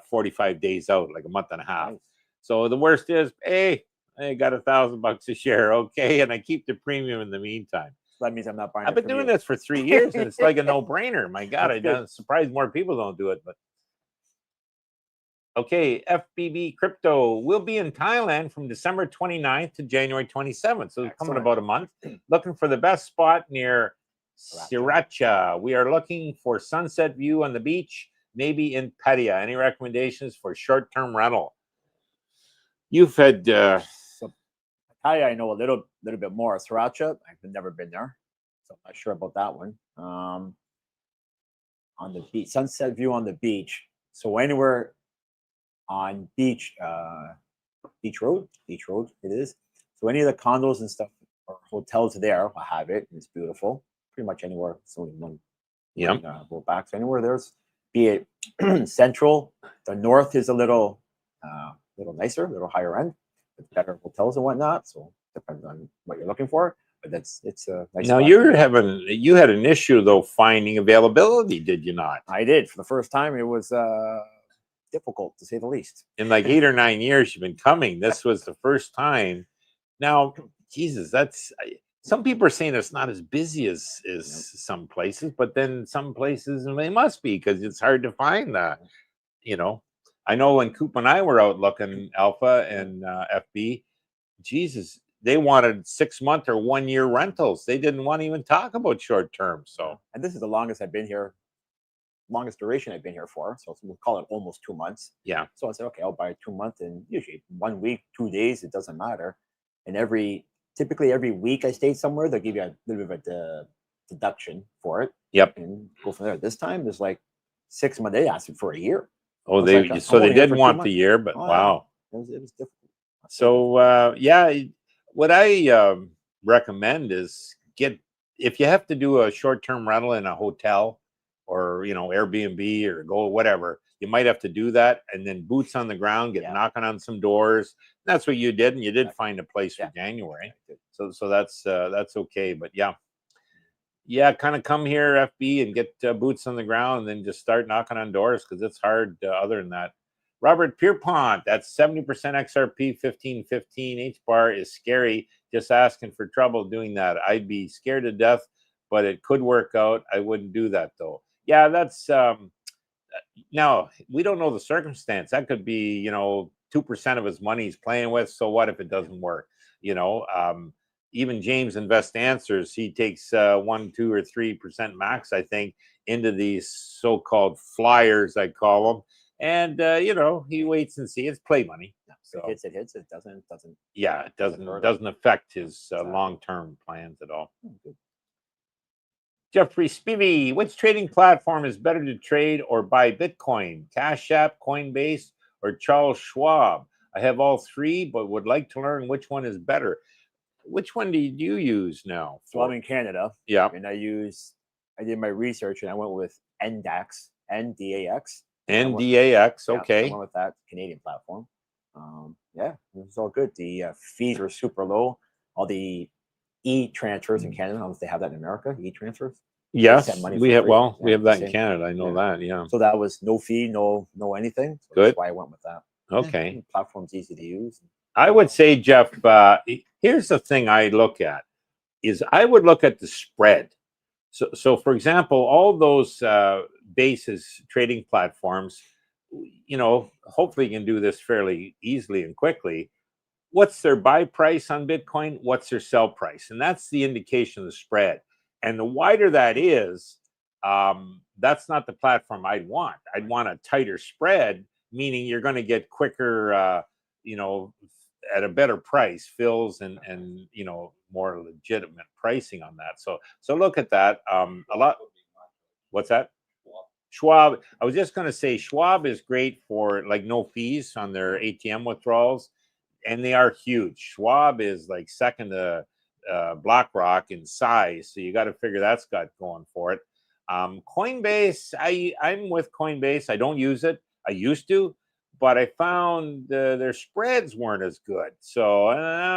45 days out, like a month and a half. Nice. So the worst is, hey, I got $1,000 a share, okay, and I keep the premium in the meantime. So that means I'm not buying. I've been doing this for 3 years, and it's like a no-brainer. My God, I'm surprised more people don't do it, but. Okay, FBB Crypto will be in Thailand from December 29th to January 27th. So it's coming about a month. Looking for the best spot near Sriracha. We are looking for sunset view on the beach, maybe in Pattaya. Any recommendations for short-term rental? You've had... So Pattaya, I know a little bit more. Sriracha, I've never been there, so I'm not sure about that one. On the beach, sunset view on the beach. So anywhere on beach road it is. So any of the condos and stuff or hotels there will have it. It's beautiful. Pretty much anywhere. It's only one. Go back. So anywhere there's, be it central. The north is a little nicer, a little higher end, with better hotels and whatnot. So depends on what you're looking for. But it's a nice. Now you had an issue though finding availability, did you not? I did. For the first time, it was difficult to say the least. In like 8 or 9 years you've been coming, this was the first time. Now, Jesus, that's some people are saying it's not as busy as some places, but then some places they must be because it's hard to find that. I know when Coop and I were out looking, Alpha and FB, Jesus, they wanted 6-month or 1 year rentals. They didn't want to even talk about short term. So, and this is the longest I've been here. Longest duration I've been here for, so we'll call it almost 2 months. Yeah. So I said, okay, I'll buy 2 months, and usually 1 week, 2 days, it doesn't matter. And typically every week I stayed somewhere, they'll give you a little bit of a deduction for it. Yep. And go from there. This time there's like 6 months. They asked for a year. Oh, they didn't want the year, but wow, it was difficult. So what I recommend is if you have to do a short-term rental in a hotel or Airbnb or go whatever, you might have to do that, and then boots on the ground, get knocking on some doors. That's what you did, and you did find a place for January. So that's okay. But kind of come here, FB, and get boots on the ground, and then just start knocking on doors because it's hard. Other than that, Robert Pierpont, that's 70% XRP, 1515 H bar is scary. Just asking for trouble doing that. I'd be scared to death, but it could work out. I wouldn't do that though. Yeah, that's now we don't know the circumstance. That could be 2% of his money he's playing with. So what if it doesn't work? Even James Invest Answers, he takes 1, 2, or 3% max, I think, into these so-called flyers, I call them. And he waits and sees. It's play money. So it hits. It doesn't. Yeah, it doesn't affect his long-term plans at all. Jeffrey Spivey, which trading platform is better to trade or buy Bitcoin? Cash App, Coinbase, or Charles Schwab? I have all three, but would like to learn which one is better. Which one do you use now? So I'm in Canada. Yeah. And I did my research and I went with NDAX, NDAX. NDAX, okay. I went with that Canadian platform. It was all good. The fees were super low. All the e-transfers in Canada, I don't know if they have that in America, e-transfers. Yes, we have that in Canada. I know that, yeah. So that was no fee, no anything. So good. That's why I went with that. Okay. The platform's easy to use. I would say, Jeff, here's the thing I look at. is I would look at the spread. So for example, all those bases trading platforms, hopefully you can do this fairly easily and quickly. What's their buy price on Bitcoin? What's their sell price? And that's the indication of the spread. And the wider that is, that's not the platform I'd want. I'd want a tighter spread, meaning you're going to get quicker, at a better price fills and more legitimate pricing on that. So look at that. A lot. What's that? Schwab. I was just going to say Schwab is great for like no fees on their ATM withdrawals, and they are huge. Schwab is like second to BlackRock in size, so you got to figure that's got going for it. Coinbase, I'm with Coinbase. I don't use it. I used to, but I found their spreads weren't as good. So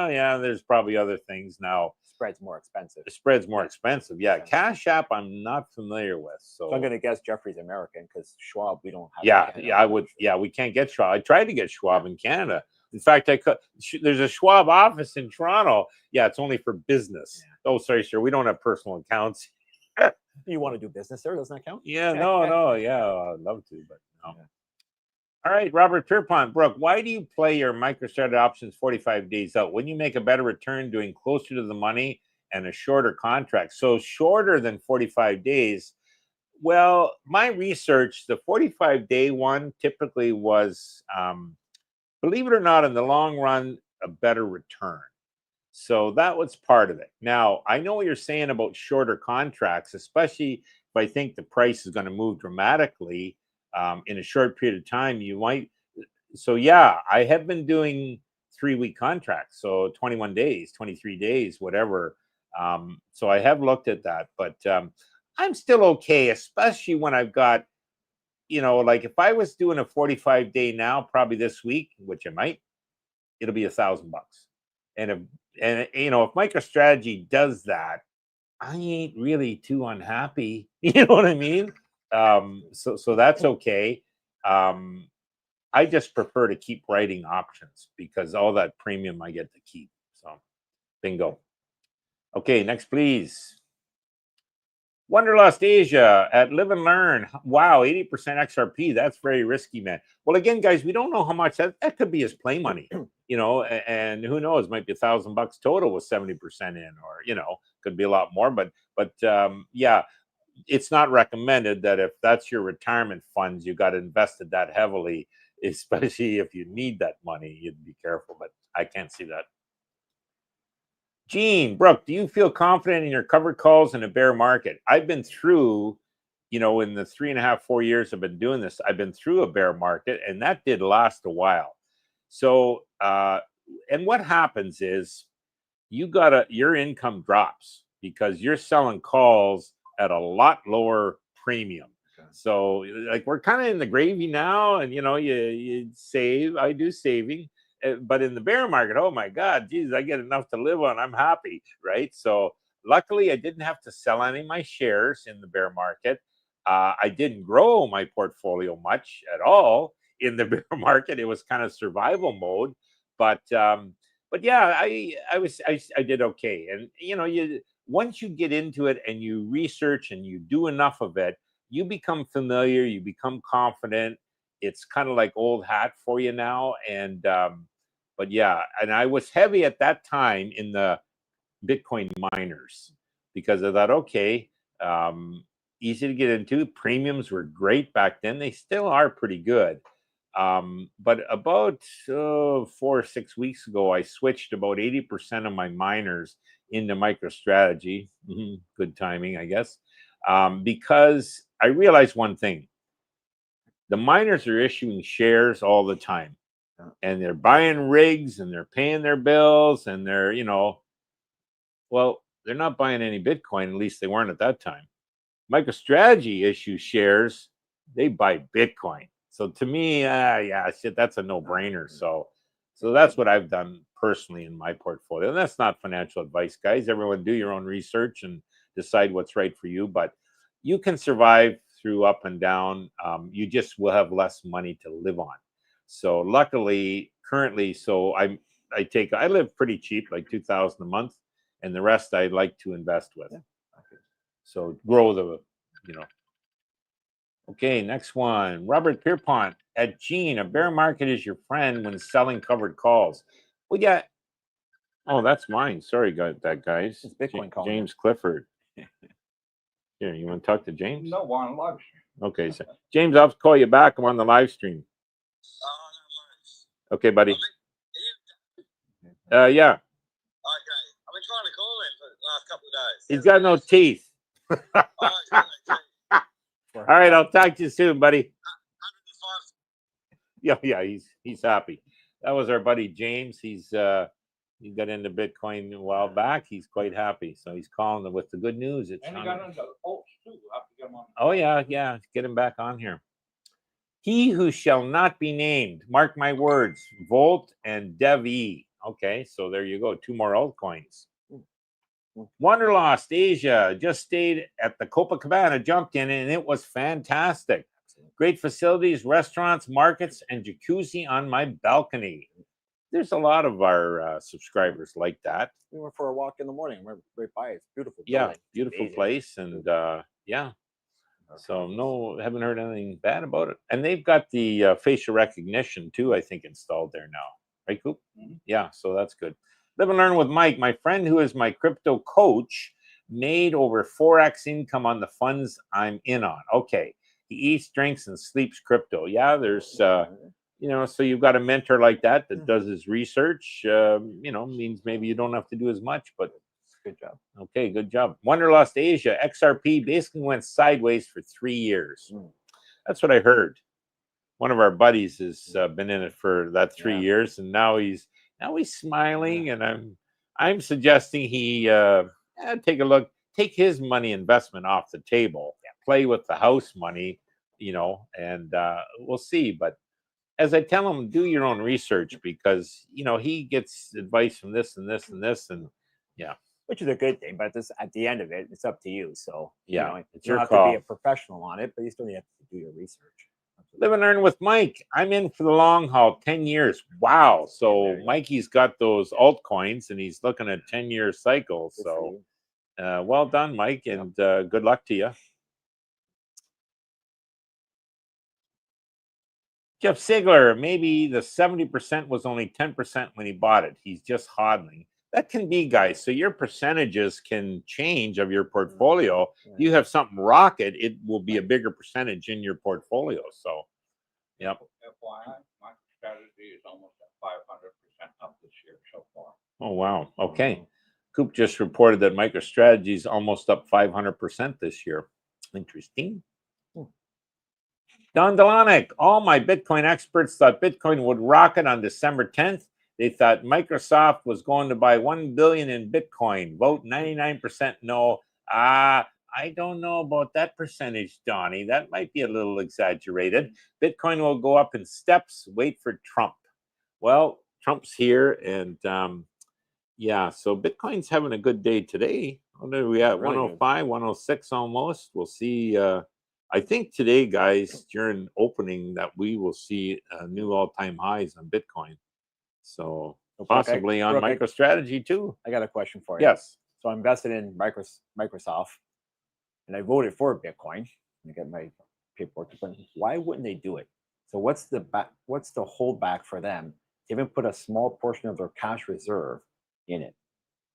yeah, there's probably other things now. Spread's more expensive. The spread's more expensive. Yeah, Cash App I'm not familiar with. So I'm gonna guess Jeffrey's American because Schwab we don't have. Yeah, I would. Yeah, we can't get Schwab. I tried to get Schwab in Canada. In fact, I could. There's a Schwab office in Toronto. Yeah, it's only for business. Yeah. Oh, sorry, sir. We don't have personal accounts. You want to do business there? Doesn't that count? Yeah, no. Yeah, I'd love to, but no. Yeah. All right, Robert Pierpont. Brooke, why do you play your MicroStrategy options 45 days out? Wouldn't you make a better return doing closer to the money and a shorter contract? So shorter than 45 days. Well, my research, the 45-day one typically was, believe it or not, in the long run, a better return. So that was part of it. Now, I know what you're saying about shorter contracts, especially if I think the price is going to move dramatically in a short period of time. You might. So yeah, I have been doing 3-week contracts, so 21 days, 23 days, whatever. So I have looked at that, but I'm still okay, especially when I've got, like if I was doing a 45-day now, probably this week, which I might, it'll be $1,000. And if MicroStrategy does that, I ain't really too unhappy. You know what I mean? So that's okay. I just prefer to keep writing options because all that premium I get to keep. So bingo. Okay, next, please. Wanderlust Asia at Live and Learn. Wow, 80% XRP. That's very risky, man. Well, again, guys, we don't know how much that could be his play money, and who knows, might be $1,000 total with 70% in, or, could be a lot more. But yeah, it's not recommended that if that's your retirement funds, you got invested that heavily, especially if you need that money, you'd be careful. But I can't see that. Gene, Brooke, do you feel confident in your covered calls in a bear market? I've been through, in the 3.5, 4 years I've been doing this, I've been through a bear market, and that did last a while. So, and what happens is your income drops because you're selling calls at a lot lower premium. Okay. So like we're kind of in the gravy now, and you save. I do saving. But in the bear market, oh my God, geez, I get enough to live on. I'm happy, right? So luckily, I didn't have to sell any of my shares in the bear market. I didn't grow my portfolio much at all in the bear market. It was kind of survival mode. But yeah, I did okay. And once you get into it and you research and you do enough of it, you become familiar. You become confident. It's kind of like old hat for you now. And but yeah, and I was heavy at that time in the Bitcoin miners because I thought, okay, easy to get into. Premiums were great back then. They still are pretty good. But about 4 or 6 weeks ago, I switched about 80% of my miners into MicroStrategy. Good timing, I guess, because I realized one thing. The miners are issuing shares all the time, and they're buying rigs and they're paying their bills, and they're, well, they're not buying any Bitcoin. At least they weren't at that time. MicroStrategy issues shares. They buy Bitcoin. So to me, yeah, shit, that's a no-brainer. So that's what I've done personally in my portfolio. And that's not financial advice, guys. Everyone do your own research and decide what's right for you. But you can survive through up and down. You just will have less money to live on. So luckily, currently, so I live pretty cheap, like $2,000 a month, and the rest I'd like to invest with. Yeah. Okay. So grow the, you know. Okay, next one. Robert Pierpont at Gene. A bear market is your friend when selling covered calls. Well, yeah. Oh, that's mine. Sorry, that guys. It's Bitcoin calling James Clifford. Here, you want to talk to James? No, we're on live stream. Okay, so James, I'll call you back. I'm on the live stream. Okay, buddy. Yeah. Okay. I've been trying to call him for the last couple of days. He's got no teeth. Oh, he's got no teeth. All right, I'll talk to you soon, buddy. 105. Yeah, he's happy. That was our buddy James. He got into Bitcoin a while back. He's quite happy. So he's calling with the good news. It's And he got into Alts too. We'll have to get him on. oh yeah, get him back on here. He who shall not be named, mark my words, Volt and Dev-E. Okay, so there you go. 2 more altcoins. Wanderlost Asia just stayed at the Copacabana, jumped in, and it was fantastic. Great facilities, restaurants, markets, and jacuzzi on my balcony. There's a lot of our subscribers like that. We went for a walk in the morning. We're right by it. It's beautiful. Yeah, building. beautiful Amazing. place, and yeah. So no, haven't heard anything bad about it. And they've got the facial recognition too, I think, installed there now. Right, Coop? Mhm. Yeah, so that's good. Live and learn with Mike. My friend who is my crypto coach made over 4x income on the funds I'm in on. Okay. He eats, drinks, and sleeps crypto. Yeah, there's you know, so you've got a mentor like that does his research, you know, means maybe you don't have to do as much, but Good job. okay, good job. Wanderlust Asia, XRP basically went sideways for 3 years. That's what I heard. One of our buddies has been in it for that 3 years, and now he's smiling, and I'm suggesting he take a look, take his money investment off the table, play with the house money, you know, and we'll see. But as I tell him, do your own research, because you know he gets advice from this and this and this, and Which is a good thing, but this at the end of it, it's up to you. So Yeah, you know, it's you don't your have call. to be a professional on it, but you still have to do your research. Live and learn with Mike. I'm in for the long haul, 10 years. Wow. So Mikey's got those altcoins, and he's looking at 10-year cycles. Good for So you. well done, Mike, and good luck to you. Jeff Sigler, maybe the 70% was only 10% when he bought it. He's just hodling. That can be, guys. So your percentages can change of your portfolio. If you have something rocket, it will be a bigger percentage in your portfolio. So, yep. FYI, my strategy is almost at 500% up this year so far. Oh, wow. Okay. Coop just reported that MicroStrategy is almost up 500% this year. Interesting. Don Delonic, all my Bitcoin experts thought Bitcoin would rocket on December 10th. They thought Microsoft was going to buy 1 billion in Bitcoin. Vote 99% no. I don't know about that percentage, Donnie. That might be a little exaggerated. Bitcoin will go up in steps. Wait for Trump. Well, Trump's here, and yeah, so Bitcoin's having a good day today. What are we at? Really 105, 106 almost. We'll see. I think today, guys, during opening, that we will see new all-time highs on Bitcoin. So possibly on Brooke, MicroStrategy too. I got a question for you. Yes. So I invested in Microsoft, and I voted for Bitcoin. I get my paperwork. Why wouldn't they do it? So what's the holdback for them to even put a small portion of their cash reserve in it?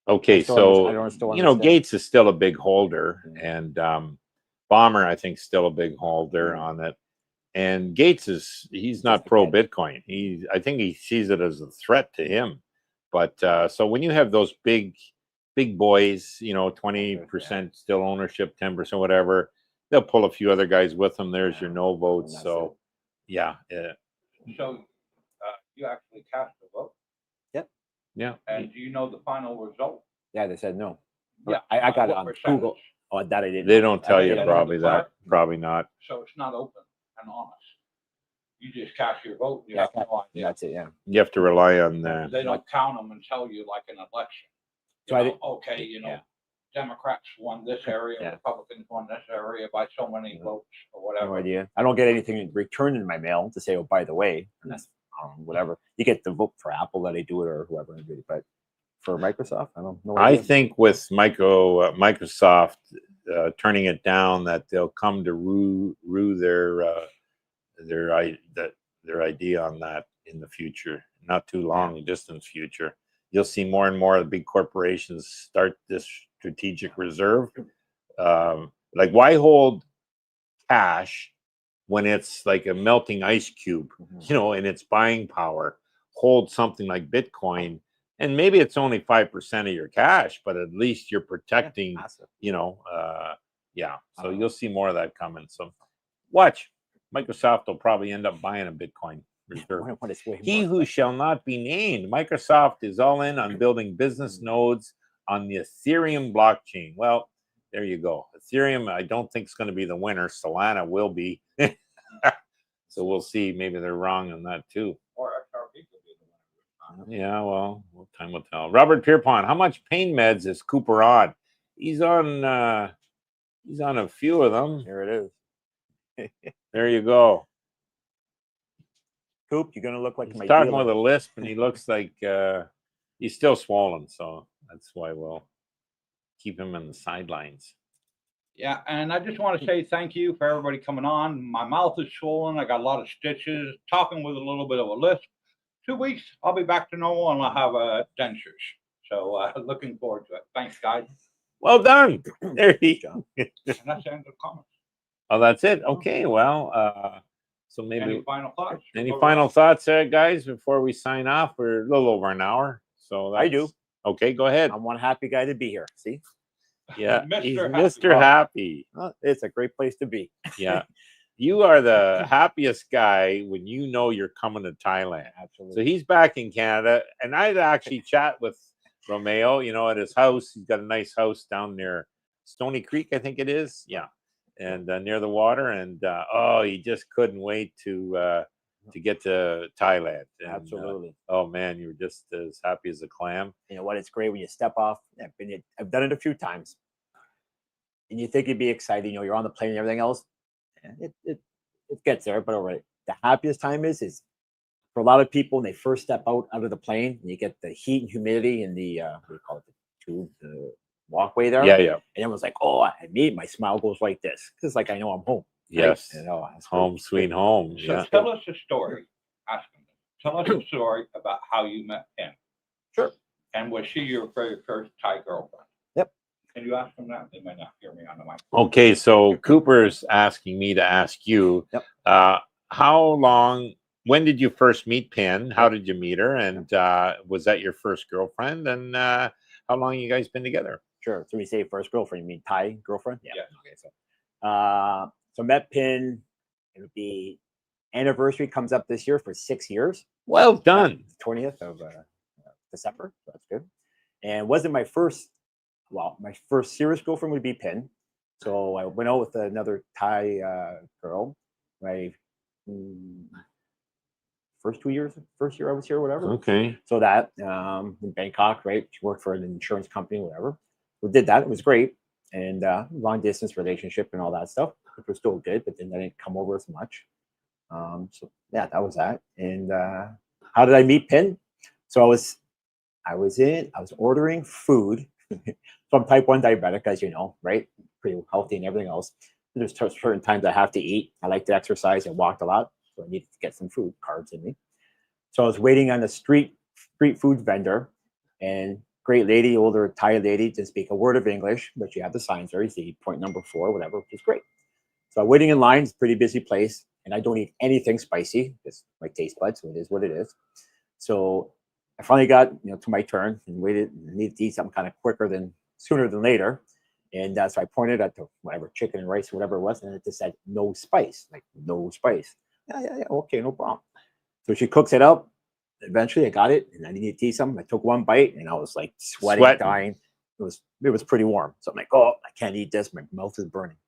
Okay, so I don't still you know, understand. Gates is still a big holder, and Bomber, I think, still a big holder on it. And Gates he's not pro Bitcoin. I think he sees it as a threat to him. But so when you have those big boys, you know, 20% still ownership, 10% whatever, they'll pull a few other guys with them. There's your no votes. So yeah. So you actually cast a vote? Yep. Yeah. And do you know the final result? Yeah, they said no. Yeah. I got it What on percentage? Google. Oh, that I didn't. They know. don't tell you didn't probably know that. Probably not. So it's not open and honest. You just cast your vote. You Yeah, have no idea. that's it. Yeah. You have to rely on the. They don't count them and tell you like an election. So You I know, did- okay, you know, yeah. Democrats won this area, Yeah. Republicans won this area by so many votes or No whatever. idea. I don't get anything returned in my mail to say, oh, by the way, and that's whatever. You get the vote for Apple that they do it or whoever, but for Microsoft? I don't know. I think with Microsoft turning it down, that they'll come to rue their idea on that in the future. Not too long, distant future. You'll see more and more of the big corporations start this strategic reserve. Like, why hold cash when it's like a melting ice cube, you know, in its buying power? Hold something like Bitcoin, and maybe it's only 5% of your cash, but at least you're protecting, you know, So you'll see more of that coming. So watch. Microsoft will probably end up buying a Bitcoin reserve. He who shall not be named. Microsoft is all in on building business nodes on the Ethereum blockchain. Well, there you go. Ethereum, I don't think is going to be the winner. Solana will be. So we'll see. Maybe they're wrong on that too. Or XRP could be the winner. Yeah, well, time will tell. Robert Pierpont, how much pain meds is Cooper on? He's on a few of them. Here it is. There you go. Coop, you're gonna look like He's my talking dealer. with a lisp, and he looks like he's still swollen, so that's why we'll keep him in the sidelines. Yeah, and I just want to say thank you for everybody coming on. My mouth is swollen. I got a lot of stitches, talking with a little bit of a lisp. 2 weeks, I'll be back to normal, and I'll have dentures. So looking forward to it. Thanks, guys. Well done. There you go. And that's the end of the comments. Oh, that's it. Okay, well, so maybe Any final thoughts? any final thoughts, guys, before we sign off? We're a little over an hour, so I do. Okay, go ahead. I'm one happy guy to be here. See? Yeah, Mr. he's Happy. Mr. Happy. Well, it's a great place to be. Yeah, you are the happiest guy when you know you're coming to Thailand. Absolutely. So he's back in Canada, and I'd actually chat with Romeo, you know, at his house. He's got a nice house down near Stony Creek, I think it is. Yeah, and near the water. And he just couldn't wait to get to Thailand. And, Absolutely. Oh man, you were just as happy as a clam. You know what? It's great when you step off. I've done it a few times, and you think it'd be exciting. You know, you're on the plane and everything else. And it gets there, but all right. The happiest time is for a lot of people when they first step out of the plane, and you get the heat and humidity in the what do you call it, the walkway there. Yeah, yeah. And everyone's like, "Oh, my smile goes like this," because like I know I'm home. Yes. Right? You know, Home, sweet home. So Yeah. tell us a story. Ask him. Tell us a story about how you met him. Sure. And was she your very first Thai girlfriend? Yep. Can you ask them that? They might not hear me on the mic. Okay, so Cooper's asking me to ask you, Yep. when did you first meet Penn? How did you meet her? And was that your first girlfriend? And how long you guys been together? Sure. So we say first girlfriend, you mean Thai girlfriend? Yeah. Okay. So met Pin. It would be anniversary comes up this year for 6 years. Well done. 20th of December. So that's good. And wasn't my first. Well, my first serious girlfriend would be Pin. So I went out with another Thai girl. My first year I was here, whatever. Okay. So that in Bangkok, right? She worked for an insurance company, whatever. We did that. It was great. And long distance relationship and all that stuff, which was still good, but then I didn't come over as much. So yeah, that was that. And how did I meet Pin? So I was ordering food. So I'm type 1 diabetic, as you know, right? Pretty healthy and everything else. There's certain times I have to eat. I like to exercise and walked a lot. So I needed to get some food, carbs in me. So I was waiting on a street food vendor, and great lady, older Thai lady, didn't speak a word of English, but she had the signs there. You see point number 4, whatever, which is great. So I'm waiting in line. It's a pretty busy place, and I don't eat anything spicy. It's my taste buds, so it is what it is. So I finally got to my turn and waited. I needed to eat something kind of sooner than later. And so I pointed at the whatever chicken and rice or whatever it was, and it just said no spice, like no spice. Yeah, okay, no problem. So she cooks it up. Eventually, I got it, and I needed to eat something. I took one bite, and I was like sweating, dying. It was pretty warm. So I'm like, oh, I can't eat this. My mouth is burning.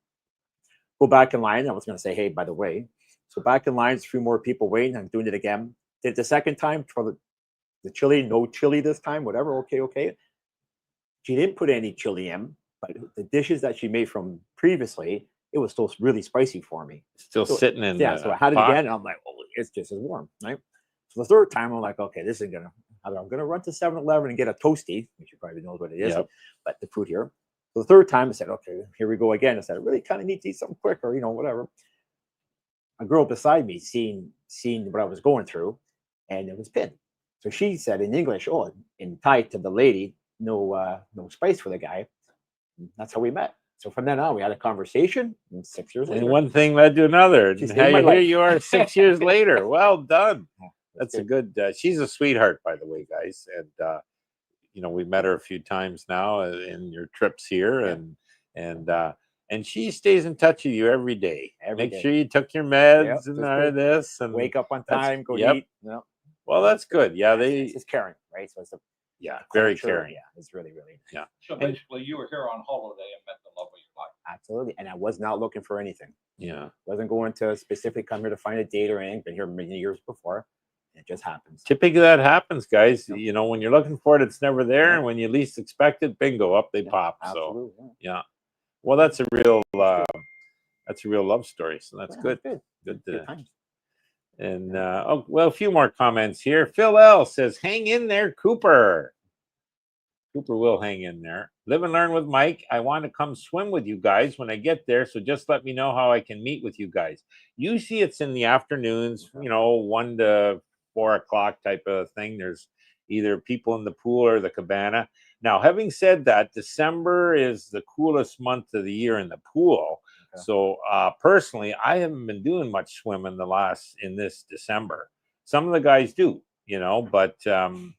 Go back in line. I was going to say, hey, by the way. So back in line, 3 more people waiting. I'm doing it again. Did it the second time for the chili. No chili this time. Whatever. Okay. She didn't put any chili in, but the dishes that she made from previously, it was still really spicy for me. Still sitting in so I had it again, and I'm like, oh, it's just as warm, right? So the third time, I'm like, okay, this isn't gonna I'm going to run to 7-Eleven and get a Toasty, which you probably know what it is, Yep. but the food here. So the third time I said, okay, here we go again. I said, I really kind of need to eat something quick or, whatever. A girl beside me seen what I was going through, and it was pinned. So she said in English, oh, in Thai to the lady, no spice for the guy. And that's how we met. So from then on, we had a conversation. And 6 years later, And one thing led to another. She And saved my here life. you are 6 years later. Well done. Yeah, That's a good. She's a sweetheart, by the way, guys. And we met her a few times now in your trips here, Yeah. and she stays in touch with you every day. Every Make day. sure you took your meds Yep, and that's good. this, and Wake up on that's- time, go yep. eat. No, well, that's good. Yeah, it's just caring, right? So it's very culture, caring. Yeah, it's really, really. Yeah. So basically, you were here on holiday and met the love of your life. Absolutely. And I was not looking for anything. Yeah. Wasn't going to specifically come here to find a date or anything. Been here many years before. It just happens. Typically, that happens, guys. Yep. When you're looking for it, it's never there, Yep. and when you least expect it, bingo, up they pop. Absolutely. So yeah. Well, that's a real love story. So that's good. Good times. And a few more comments here. Phil L says, "Hang in there, Cooper." Cooper will hang in there. Live and learn with Mike. I want to come swim with you guys when I get there, so just let me know how I can meet with you guys. Usually it's in the afternoons, 1 to 4 o'clock type of thing. There's either people in the pool or the cabana. Now, having said that, December is the coolest month of the year in the pool. Okay. So personally, I haven't been doing much swimming in this December. Some of the guys do, but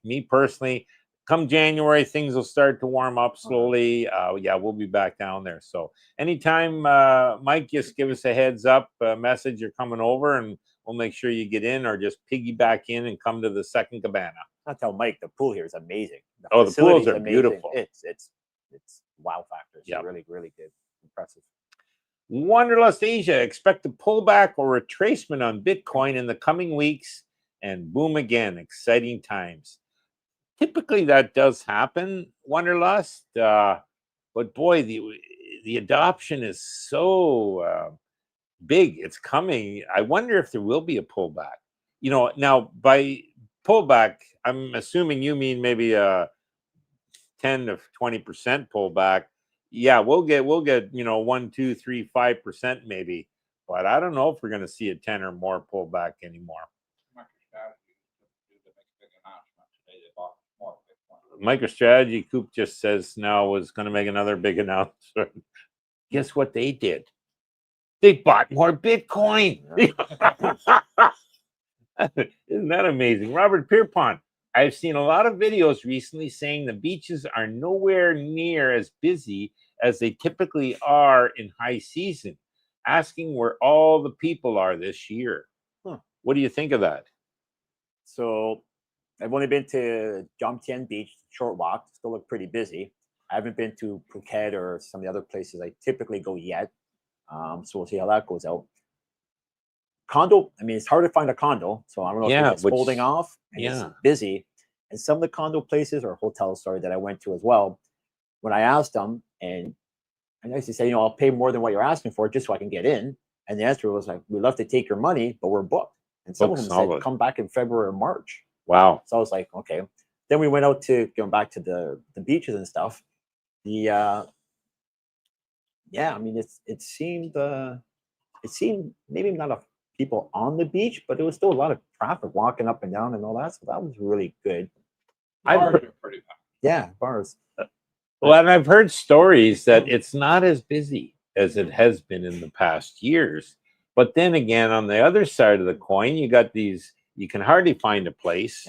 me personally, come January, things will start to warm up slowly. We'll be back down there. So anytime, Mike, just give us a heads up message you're coming over, and we'll make sure you get in, or just piggyback in and come to the second cabana. I'll tell Mike, the pool here is amazing. The pools are beautiful. It's wow factor. It's really, really good. Impressive. Wanderlust Asia, expect a pullback or retracement on Bitcoin in the coming weeks, and boom again. Exciting times. Typically that does happen, Wanderlust, but boy, the adoption is so big. It's coming. I wonder if there will be a pullback. Now by pullback, I'm assuming you mean maybe a 10 to 20% pullback. Yeah, we'll get 1, 2, 3, 5% maybe, but I don't know if we're going to see a 10 or more pullback anymore. MicroStrategy, Coop just says now is going to make another big announcement. Guess what they did? They bought more Bitcoin. Isn't that amazing? Robert Pierpont, I've seen a lot of videos recently saying the beaches are nowhere near as busy as they typically are in high season, asking where all the people are this year. What do you think of that? So I've only been to Jomtien Beach, short walk, still look pretty busy. I haven't been to Phuket or some of the other places I typically go yet. So we'll see how that goes out. Condo, it's hard to find a condo, so I don't know if it's holding off and it's busy. And some of the condo places or hotels, that I went to as well, when I asked them, and I used to say, I'll pay more than what you're asking for just so I can get in. And the answer was like, we'd love to take your money, but we're booked. And some of them said, come back in February or March. Wow. So I was like, okay. Then we went out to going back to the beaches and stuff. It seemed maybe not a people on the beach, but there was still a lot of traffic walking up and down and all that. So that was really good. Bars are pretty bad. Yeah, bars. Well, and I've heard stories that it's not as busy as it has been in the past years. But then again, on the other side of the coin, you got these, you can hardly find a place,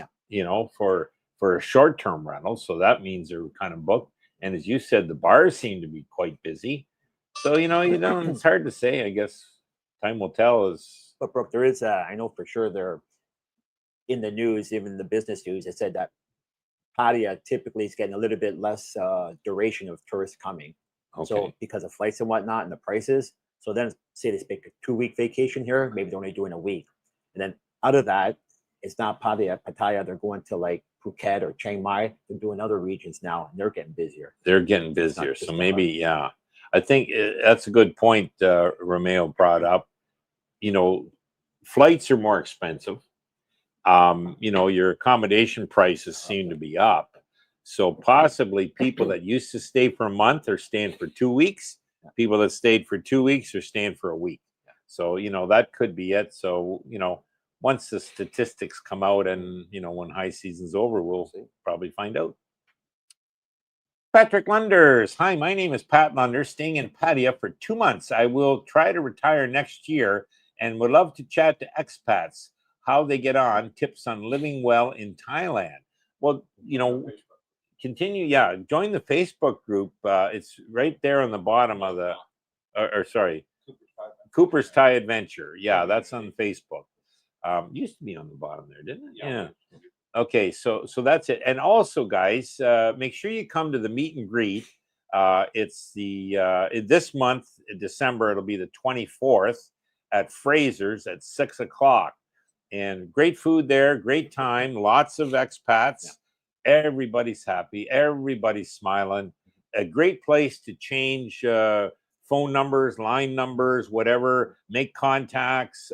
for a short-term rental. So that means they're kind of booked. And as you said, the bars seem to be quite busy. So, it's hard to say. I guess time will tell. But Brooke, there is, I know for sure they're in the news, even the business news, it said that Pattaya typically is getting a little bit less duration of tourists coming. Okay. So because of flights and whatnot and the prices. So then say they take a 2-week vacation here, maybe they're only doing a week. And then out of that, it's not Pattaya. They're going to like Phuket or Chiang Mai. They're doing other regions now, and they're getting busier. They're getting busier. So maybe, I think that's a good point Romeo brought up. Flights are more expensive. you know, your accommodation prices seem to be up. So possibly people that used to stay for a month are staying for 2 weeks. People that stayed for 2 weeks are staying for a week. So, you know, that could be it. So, you know, once the statistics come out and, you know, when high season's over, we'll probably find out. Patrick Lunders. Hi, my name is Pat Lunders, staying in Pattaya for 2 months. I will try to retire next year and would love to chat to expats, how they get on, tips on living well in Thailand. Well, you know, continue. Yeah, join the Facebook group. It's right there on the bottom of the, or sorry, Coopersthaiadventure. Yeah, that's on Facebook. Used to be on the bottom there, didn't it? Yeah. Okay, so that's it. And also, guys, make sure you come to the meet and greet. It's this month, December. It'll be the 24th at Fraser's at 6 o'clock. And great food there, great time, lots of expats. Everybody's happy, everybody's smiling. A great place to change phone numbers, line numbers, whatever. Make contacts.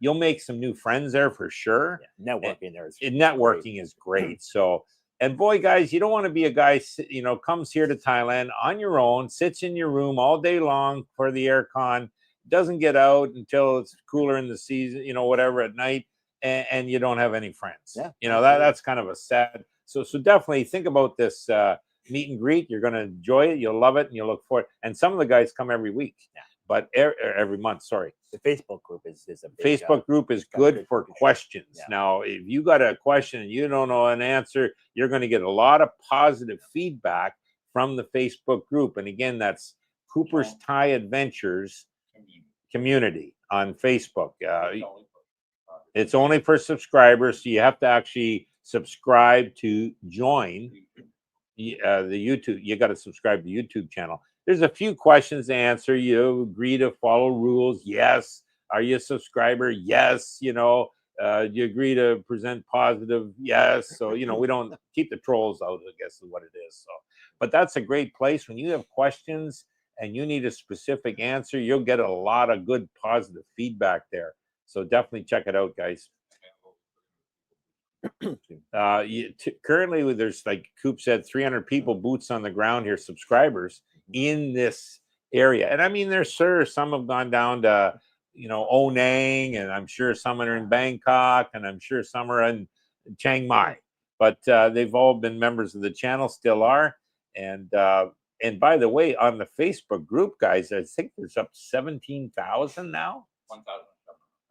You'll make some new friends there for sure. Networking there is networking is great. So, and boy, guys, you don't want to be a guy, you know, comes here to Thailand on your own, sits in your room all day long for the aircon, doesn't get out until it's cooler in the season, you know, whatever at night, and you don't have any friends. Yeah, you know, that's kind of a sad. So definitely think about this meet and greet. You're going to enjoy it. You'll love it, and you'll look forward. And some of the guys come every week. Yeah. But every month, sorry. The Facebook group is a big, Facebook group is good for questions. Yeah. Now, if you got a question and you don't know an answer, you're going to get a lot of positive feedback from the Facebook group. And again, that's Cooper's Thai Adventures community on Facebook. It's only for subscribers, so you have to actually subscribe to join the YouTube. You got to subscribe to the YouTube channel. There's a few questions to answer. You agree to follow rules? Yes. Are you a subscriber? Yes. You know, you agree to present positive? Yes. So, you know, we don't keep the trolls out, I guess is what it is. So, but that's a great place. When you have questions and you need a specific answer, you'll get a lot of good positive feedback there. So definitely check it out, guys. Currently, there's, like Coop said, 300 people, boots on the ground here, subscribers in this area. And I mean, there's sure some have gone down to, you know, Onang, and I'm sure some are in Bangkok, and I'm sure some are in Chiang Mai. But they've all been members of the channel, still are. And by the way, on the Facebook group, guys, I think there's up to 17,000 now. 1,700.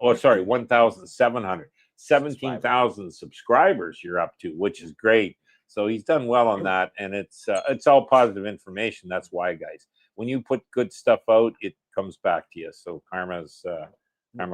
Oh, sorry, 1,700. 17,000 subscribers you're up to, which is great. So he's done well on that, and it's all positive information. That's why, guys, when you put good stuff out, it comes back to you. So karma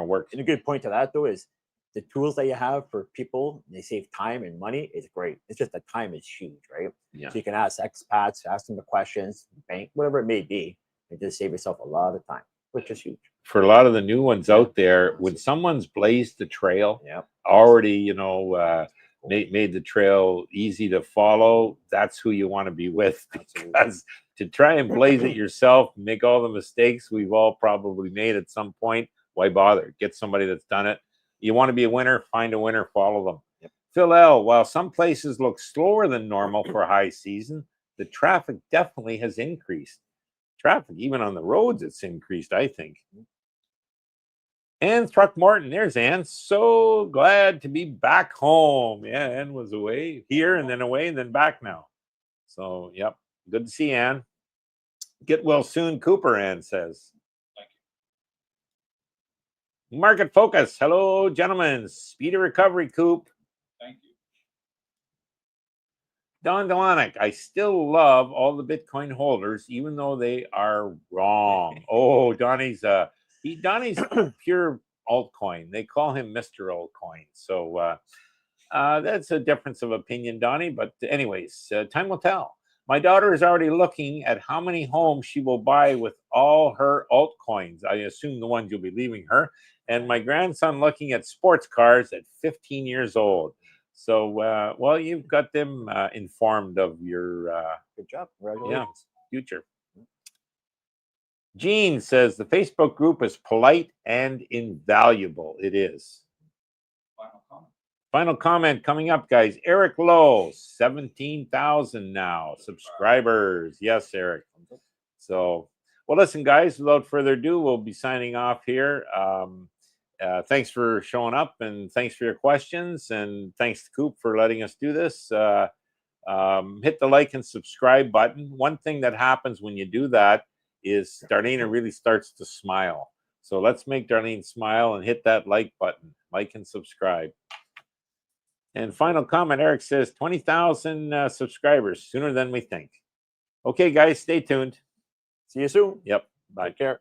works. And a good point to that though is the tools that you have for people, they save time and money, is great. It's just the time is huge, right? Yeah. So you can ask expats, ask them the questions, bank, whatever it may be, and just save yourself a lot of time, which is huge. For a lot of the new ones out there, when someone's blazed the trail, already, you know, made the trail easy to follow, that's who you want to be with. Because to try and blaze it yourself, make all the mistakes we've all probably made at some point, why bother? Get somebody that's done it. You want to be a winner, find a winner, follow them. Yep. Phil L., while some places look slower than normal for high season, the traffic definitely has increased. Traffic, even on the roads, it's increased, I think. Anne Thruckmorton, there's Anne. So glad to be back home. Yeah, Anne was away here and then away and then back now. So, yep, good to see Anne. Get well soon, Cooper, Anne says. Thank you. Market Focus. Hello, gentlemen. Speedy recovery, Coop. Thank you. Don Delanic, I still love all the Bitcoin holders, even though they are wrong. Oh, Donnie's pure altcoin. They call him Mr. Altcoin. So that's a difference of opinion, Donnie. But anyways, time will tell. My daughter is already looking at how many homes she will buy with all her altcoins. I assume the ones you'll be leaving her. And my grandson looking at sports cars at 15 years old. So, well, you've got them informed of your good job. Congratulations. Future. Gene says the Facebook group is polite and invaluable. It is. Final comment. Final comment coming up, guys. Eric Lowe, 17,000 now subscribers. Yes, Eric. So, well, listen, guys, without further ado, we'll be signing off here. Thanks for showing up, and thanks for your questions, and thanks to Coop for letting us do this. Hit the like and subscribe button. One thing that happens when you do that is Darlene really starts to smile. So let's make Darlene smile and hit that like button, like and subscribe. And final comment, Eric says 20,000 subscribers sooner than we think. Okay, guys, stay tuned. See you soon. Yep. Bye. Take care.